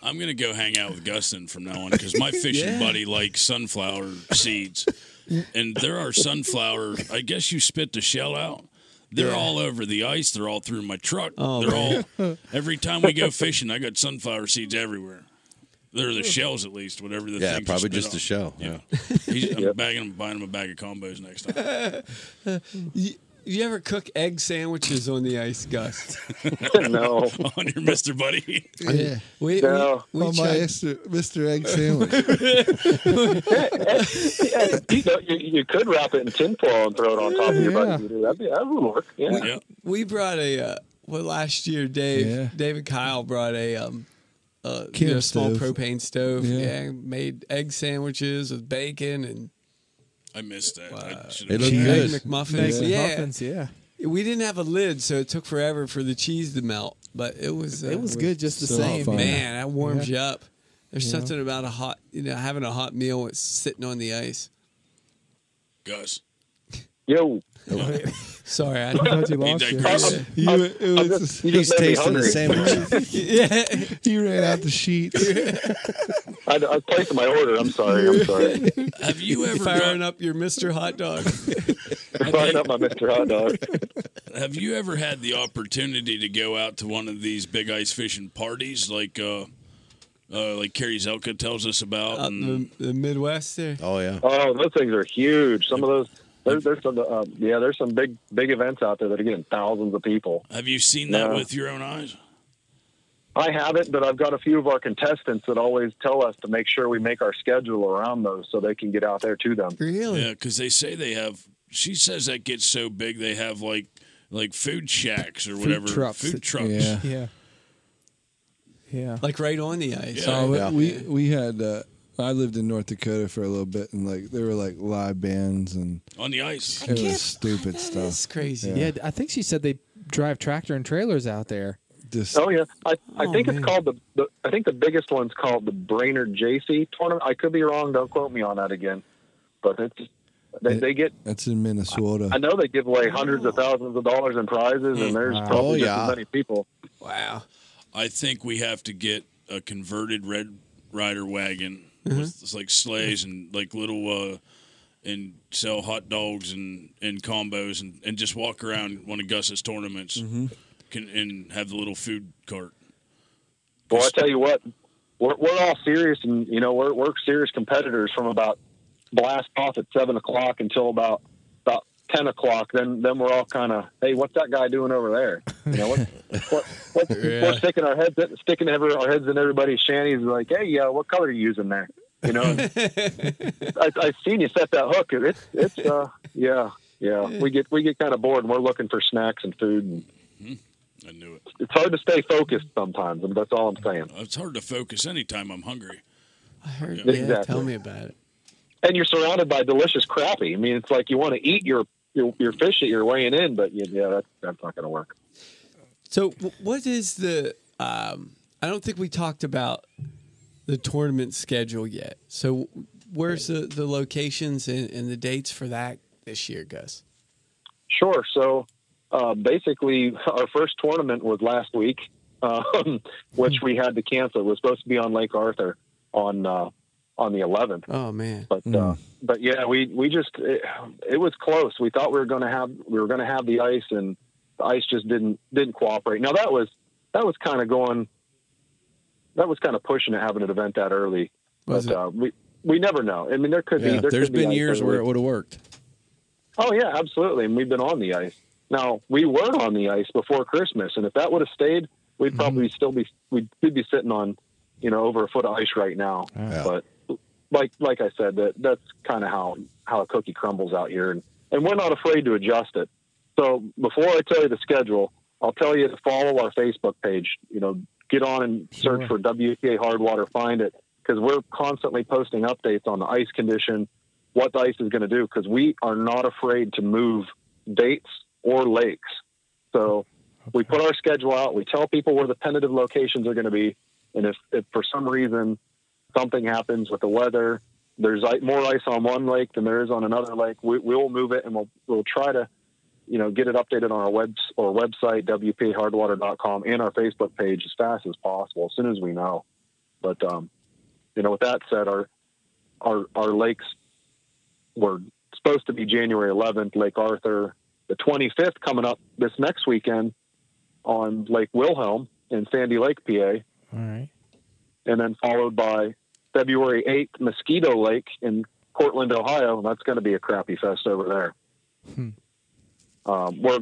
I'm gonna go hang out with Gustin from now on because my fishing buddy likes sunflower seeds, and there are sunflower. I guess you spit the shell out. They're all over the ice. They're all through my truck. All every time we go fishing, I got sunflower seeds everywhere. They're the shells, at least, whatever the thing. Probably just the shell. Yeah, I'm buying him a bag of combos next time. You ever cook egg sandwiches on the ice, Gus? No. On your Mr. Buddy? Yeah. We on my Mr. Egg sandwich. You could wrap it in tinfoil and throw it on top of your buddy. That would work. Yeah. We brought last year, David Kyle brought a small propane stove. Yeah, made egg sandwiches with bacon and. I missed that. It looked good. McMuffins. McMuffins, yeah. We didn't have a lid, so it took forever for the cheese to melt. But it was good just the so same. fun. Man, that warms you up. There's Yeah. something about having a hot meal with sitting on the ice. Gus. Yo. Sorry, I thought you lost it. You He's just made me tasting a hungry. sandwich. Yeah. You ran out the sheets. I placed my order. I'm sorry. Have you ever firing up your Mr. Hot Dog? Firing up my Mr. Hot Dog. Have you ever had the opportunity to go out to one of these big ice fishing parties like Carrie Zelka tells us about? Out in the Midwest there? Oh, yeah. Oh, those things are huge. Some of those, there's some big events out there that are getting thousands of people. Have you seen that with your own eyes? I haven't, but I've got a few of our contestants that always tell us to make sure we make our schedule around those so they can get out there to them. Really? Yeah, because they say they have. She says that gets so big they have like food shacks or whatever. Food trucks. Yeah. Like right on the ice. Yeah. Oh, right? we had. I lived in North Dakota for a little bit, and like there were like live bands and on the ice. It was stupid stuff. That's crazy. Yeah, I think she said they drive tractor and trailers out there. Oh yeah, I think it's called I think the biggest one's called the Brainerd JC tournament. I could be wrong. Don't quote me on that again. But they get. That's in Minnesota. I know they give away hundreds of thousands of dollars in prizes, and there's probably just as many people. Wow. I think we have to get a converted Red Ryder wagon with like sleighs and like little and sell hot dogs and combos and just walk around one of Gus's tournaments and have the little food cart. Well, I tell you what, we're all serious, and we're serious competitors from about blast off at 7:00 until about 10:00. Then we're all kind of, hey, what's that guy doing over there? We're sticking our heads in everybody's shanties. Like, hey, what color are you using there? I seen you set that hook. We get kind of bored, and we're looking for snacks and food. And I knew it. It's hard to stay focused sometimes, and that's all I'm saying. It's hard to focus anytime I'm hungry. I heard. Yeah, exactly. Tell me about it. And you're surrounded by delicious crappie. I mean, it's like you want to eat your fish that you're weighing in, but that's not going to work. So, what is the? I don't think we talked about the tournament schedule yet. So, where's the locations and the dates for that this year, Gus? Sure. So, basically, our first tournament was last week, which we had to cancel. It was supposed to be on Lake Arthur on the 11th. Oh man! But yeah, we just it was close. We thought we were going to have the ice, and the ice just didn't cooperate. Now that was kind of pushing it, having an event that early. We never know. I mean, there could be. There's been years where it would have worked. Oh yeah, absolutely. And we've been on the ice. Now we weren't on the ice before Christmas, and if that would have stayed, we'd probably we'd be sitting on over a foot of ice right now. Yeah. But like I said, that's kind of how a cookie crumbles out here, and we're not afraid to adjust it. So before I tell you the schedule, I'll tell you to follow our Facebook page. Get on and search for WPA Hardwater, find it, because we're constantly posting updates on the ice condition, what the ice is going to do, because we are not afraid to move dates or lakes. So we put our schedule out. We tell people where the tentative locations are going to be, and if for some reason something happens with the weather, there's more ice on one lake than there is on another lake, we'll move it, and we'll try to get it updated on our website, WPAHardwater.com, and our Facebook page as fast as possible, as soon as we know. But, with that said, our lakes were supposed to be January 11th, Lake Arthur, the 25th coming up this next weekend on Lake Wilhelm in Sandy Lake, PA. All right. And then followed by February 8th, Mosquito Lake in Cortland, Ohio. That's going to be a crappie fest over there. We're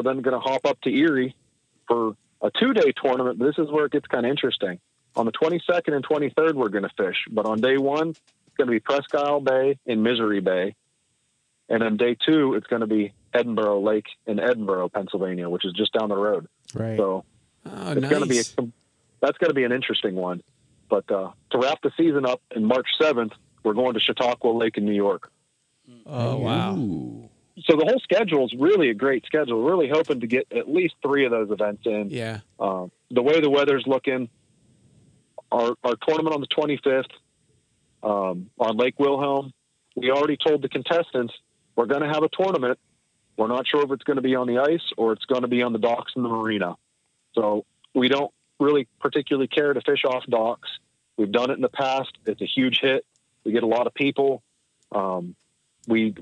then going to hop up to Erie for a 2-day tournament. This is where it gets kind of interesting. On the 22nd and 23rd, we're going to fish, but on day 1, it's going to be Presque Isle Bay and Misery Bay. And then day 2, it's going to be Edinburgh Lake in Edinburgh, Pennsylvania, which is just down the road. Right. So it's going to be that's going to be an interesting one. But to wrap the season up in March 7th, we're going to Chautauqua Lake in New York. Oh, wow. so the whole schedule is really a great schedule. We're really hoping to get at least 3 of those events in. Yeah. The way the weather's looking, our tournament on the 25th on Lake Wilhelm, we already told the contestants we're going to have a tournament. We're not sure if it's going to be on the ice or it's going to be on the docks in the marina. So we don't really particularly care to fish off docks. We've done it in the past. It's a huge hit. We get a lot of people. We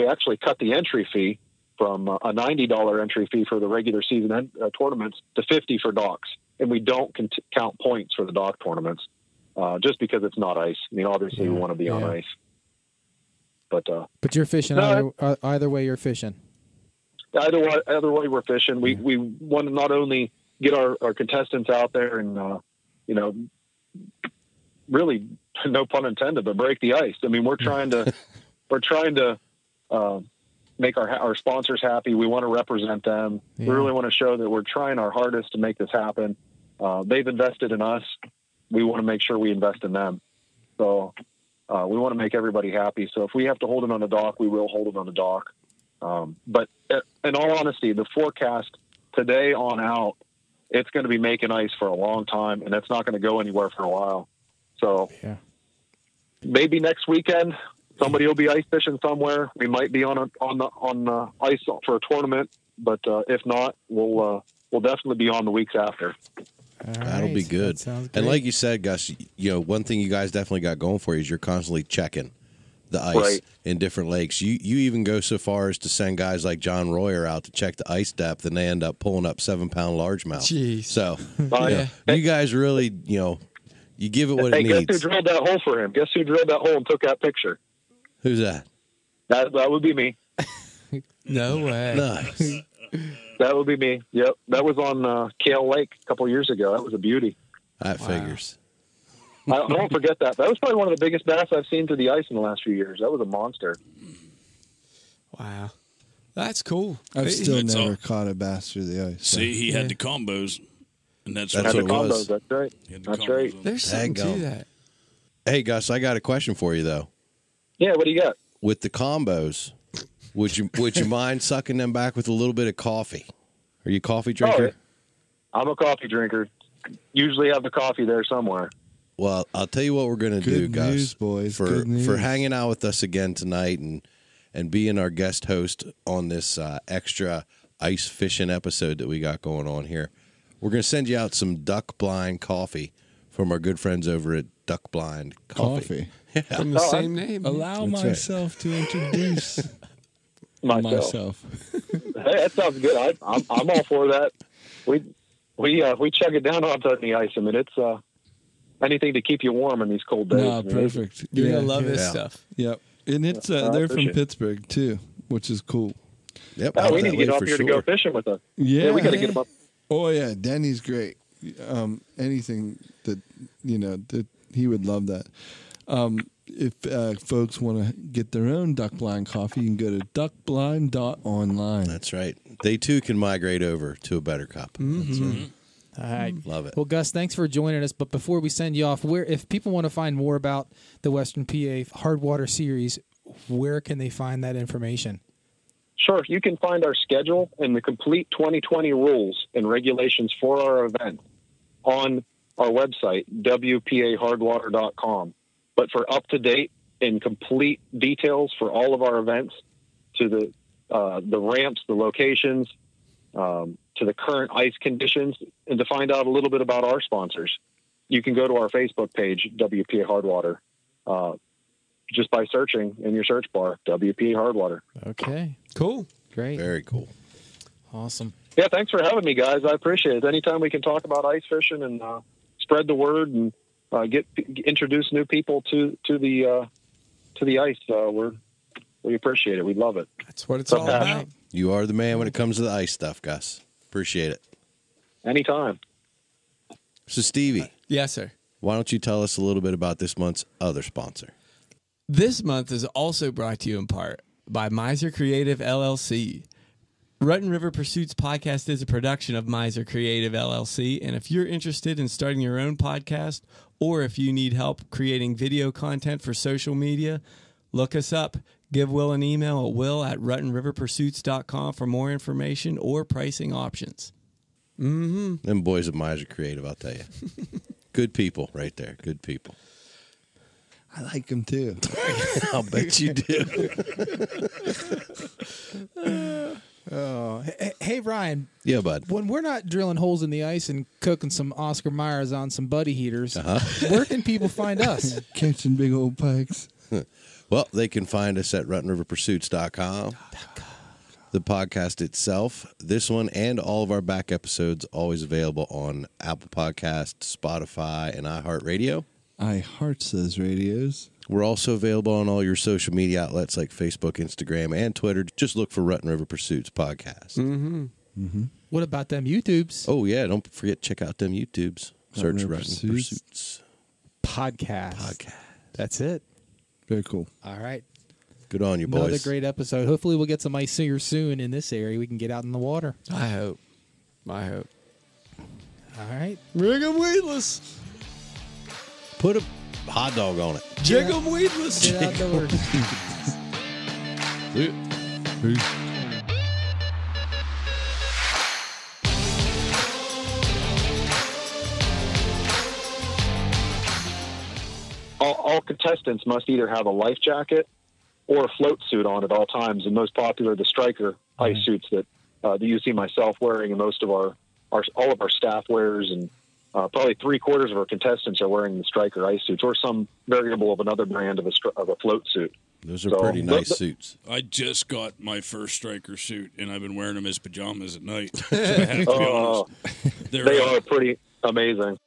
actually cut the entry fee from a $90 entry fee for the regular season tournaments to $50 for docks. And we don't count points for the dock tournaments, just because it's not ice. I mean, obviously we want to be on ice, but you're fishing either way. You're fishing. Either way we're fishing. We want to not only get our contestants out there and, really, no pun intended, but break the ice. I mean, we're trying to make our sponsors happy. We want to represent them. Yeah. We really want to show that we're trying our hardest to make this happen. They've invested in us. We want to make sure we invest in them. So we want to make everybody happy. So if we have to hold it on the dock, we will hold it on the dock. But in all honesty, the forecast today on out, it's going to be making ice for a long time, and it's not going to go anywhere for a while. So maybe next weekend somebody will be ice fishing somewhere. We might be on ice for a tournament, but if not, we'll definitely be on the weeks after. That'll be good. And like you said, Gus, one thing you guys definitely got going for you is you're constantly checking the ice in different lakes. You even go so far as to send guys like John Royer out to check the ice depth, and they end up pulling up 7-pound largemouth. Jeez. So you guys really, you give it what it needs. Guess who drilled that hole for him? Guess who drilled that hole and took that picture? Who's that? That would be me. No way. Nice. That would be me. Yep. That was on Kale Lake a couple years ago. That was a beauty. That figures. I won't forget that. That was probably one of the biggest bass I've seen through the ice in the last few years. That was a monster. Wow. That's cool. I've still never caught a bass through the ice. So. See, he had the combos, and that's what it was. That's right. That's right. There's something to that. Hey, Gus, I got a question for you, though. Yeah, what do you got? With the combos, would you mind sucking them back with a little bit of coffee? Are you a coffee drinker? Oh, I'm a coffee drinker. Usually have the coffee there somewhere. Well, I'll tell you what we're going to do, Gus. News, boys. For hanging out with us again tonight and being our guest host on this extra ice fishing episode that we got going on here. We're going to send you out some Duck Blind coffee from our good friends over at Duck Blind Coffee. Yeah. From the same name. Allow myself to introduce myself. Hey, that sounds good. I'm all for that. We chug it down on the ice. I mean, it's anything to keep you warm in these cold days. No, perfect. You're gonna love this stuff. Yep, and it's they're from Pittsburgh too, which is cool. Yep. We need to get up here to go fishing with us. Yeah, we got to get them up. Oh yeah, Denny's great. Anything that that he would love that. If folks want to get their own Duck Blind coffee, you can go to duckblind.online. That's right. They too can migrate over to a better cup. Mm-hmm. That's right. All right. Love it. Well, Gus, thanks for joining us. But before we send you off, if people want to find more about the Western PA Hardwater Series, where can they find that information? Sure. You can find our schedule and the complete 2020 rules and regulations for our event on our website, WPAHardwater.com. But for up-to-date and complete details for all of our events, to the ramps, the locations, to the current ice conditions, and to find out a little bit about our sponsors, you can go to our Facebook page, WPA Hardwater, just by searching in your search bar, WPA Hardwater. Okay. Cool. Great. Very cool. Awesome. Yeah, thanks for having me, guys. I appreciate it. Anytime we can talk about ice fishing and spread the word and introduce new people to the ice, we appreciate it. We love it. That's what it's all about. You are the man when it comes to the ice stuff, Gus. Appreciate it. Anytime. So, Stevie. Yes, sir. Why don't you tell us a little bit about this month's other sponsor? This month is also brought to you in part by Miser Creative LLC. Rutten River Pursuits podcast is a production of Miser Creative LLC, and if you're interested in starting your own podcast, or if you need help creating video content for social media, look us up. Give Will an email at will@ruttenriverpursuits.com for more information or pricing options. Mm-hmm. Them boys at Mize are creative, I'll tell you. Good people right there. Good people. I like them too. I'll bet you do. Hey, Ryan. Yeah, bud. When we're not drilling holes in the ice and cooking some Oscar Mayers on some buddy heaters, where can people find us? Catching big old pikes. Well, they can find us at ruttenriverpursuits.com. The podcast itself, this one and all of our back episodes, always available on Apple Podcasts, Spotify, and iHeartRadio. I heart those radios. We're also available on all your social media outlets like Facebook, Instagram, and Twitter. Just look for Rutten River Pursuits Podcast. Mm-hmm. Mm-hmm. What about them YouTubes? Oh, yeah. Don't forget to check out them YouTubes. Search Rutten Pursuits. Podcast. That's it. Very cool. All right. Good on you, boys. Another great episode. Hopefully we'll get some ice here soon in this area. We can get out in the water. I hope. All right. Rig 'em weedless. Put a hot dog on it. Jig 'em weedless. Get outdoors. All contestants must either have a life jacket or a float suit on at all times. And most popular, the striker ice suits that you see myself wearing, and most of all of our staff wears, and probably 3/4 of our contestants are wearing the striker ice suits or some variable of another brand of a float suit. Those are pretty nice suits. I just got my first striker suit, and I've been wearing them as pajamas at night. So I have to be honest. They are pretty amazing.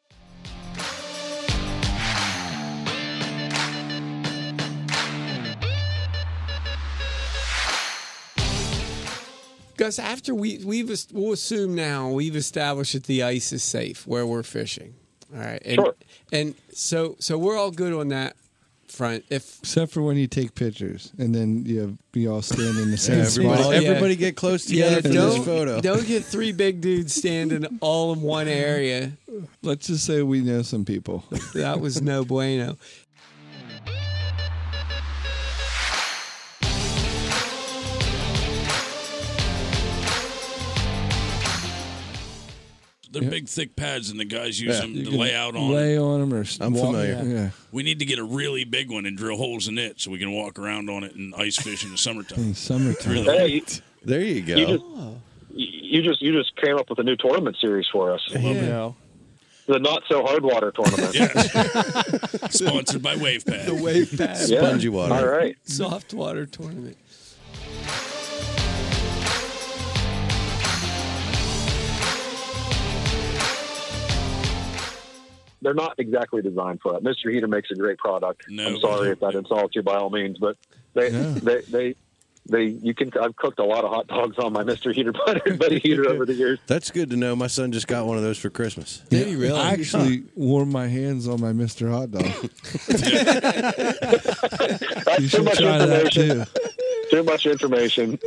Gus, after we'll assume now we've established that the ice is safe where we're fishing. All right. And, sure. And so we're all good on that front. Except for when you take pictures and then you all stand in the same spot. Everybody get close together for this photo. Don't get three big dudes standing all in one area. Let's just say we know some people. That was no bueno. They're big, thick pads, and the guys use them to lay out on. Lay on them, or I'm familiar. Yeah. We need to get a really big one and drill holes in it so we can walk around on it and ice fish in the summertime. In summertime. Really. Hey, there you go. You just came up with a new tournament series for us. Yeah. The Not So Hard Water Tournament. Yes. Sponsored by WavePad. The WavePad. Spongy water. All right. Soft water tournament. They're not exactly designed for that. Mr. Heater makes a great product. No, I'm sorry if that insults you by all means, but I've cooked a lot of hot dogs on my Mr. Heater buddy heater over the years. That's good to know. My son just got one of those for Christmas. Did he really? I actually warmed my hands on my Mr. Hot Dog. That's You too should much try that information. too. Too much information.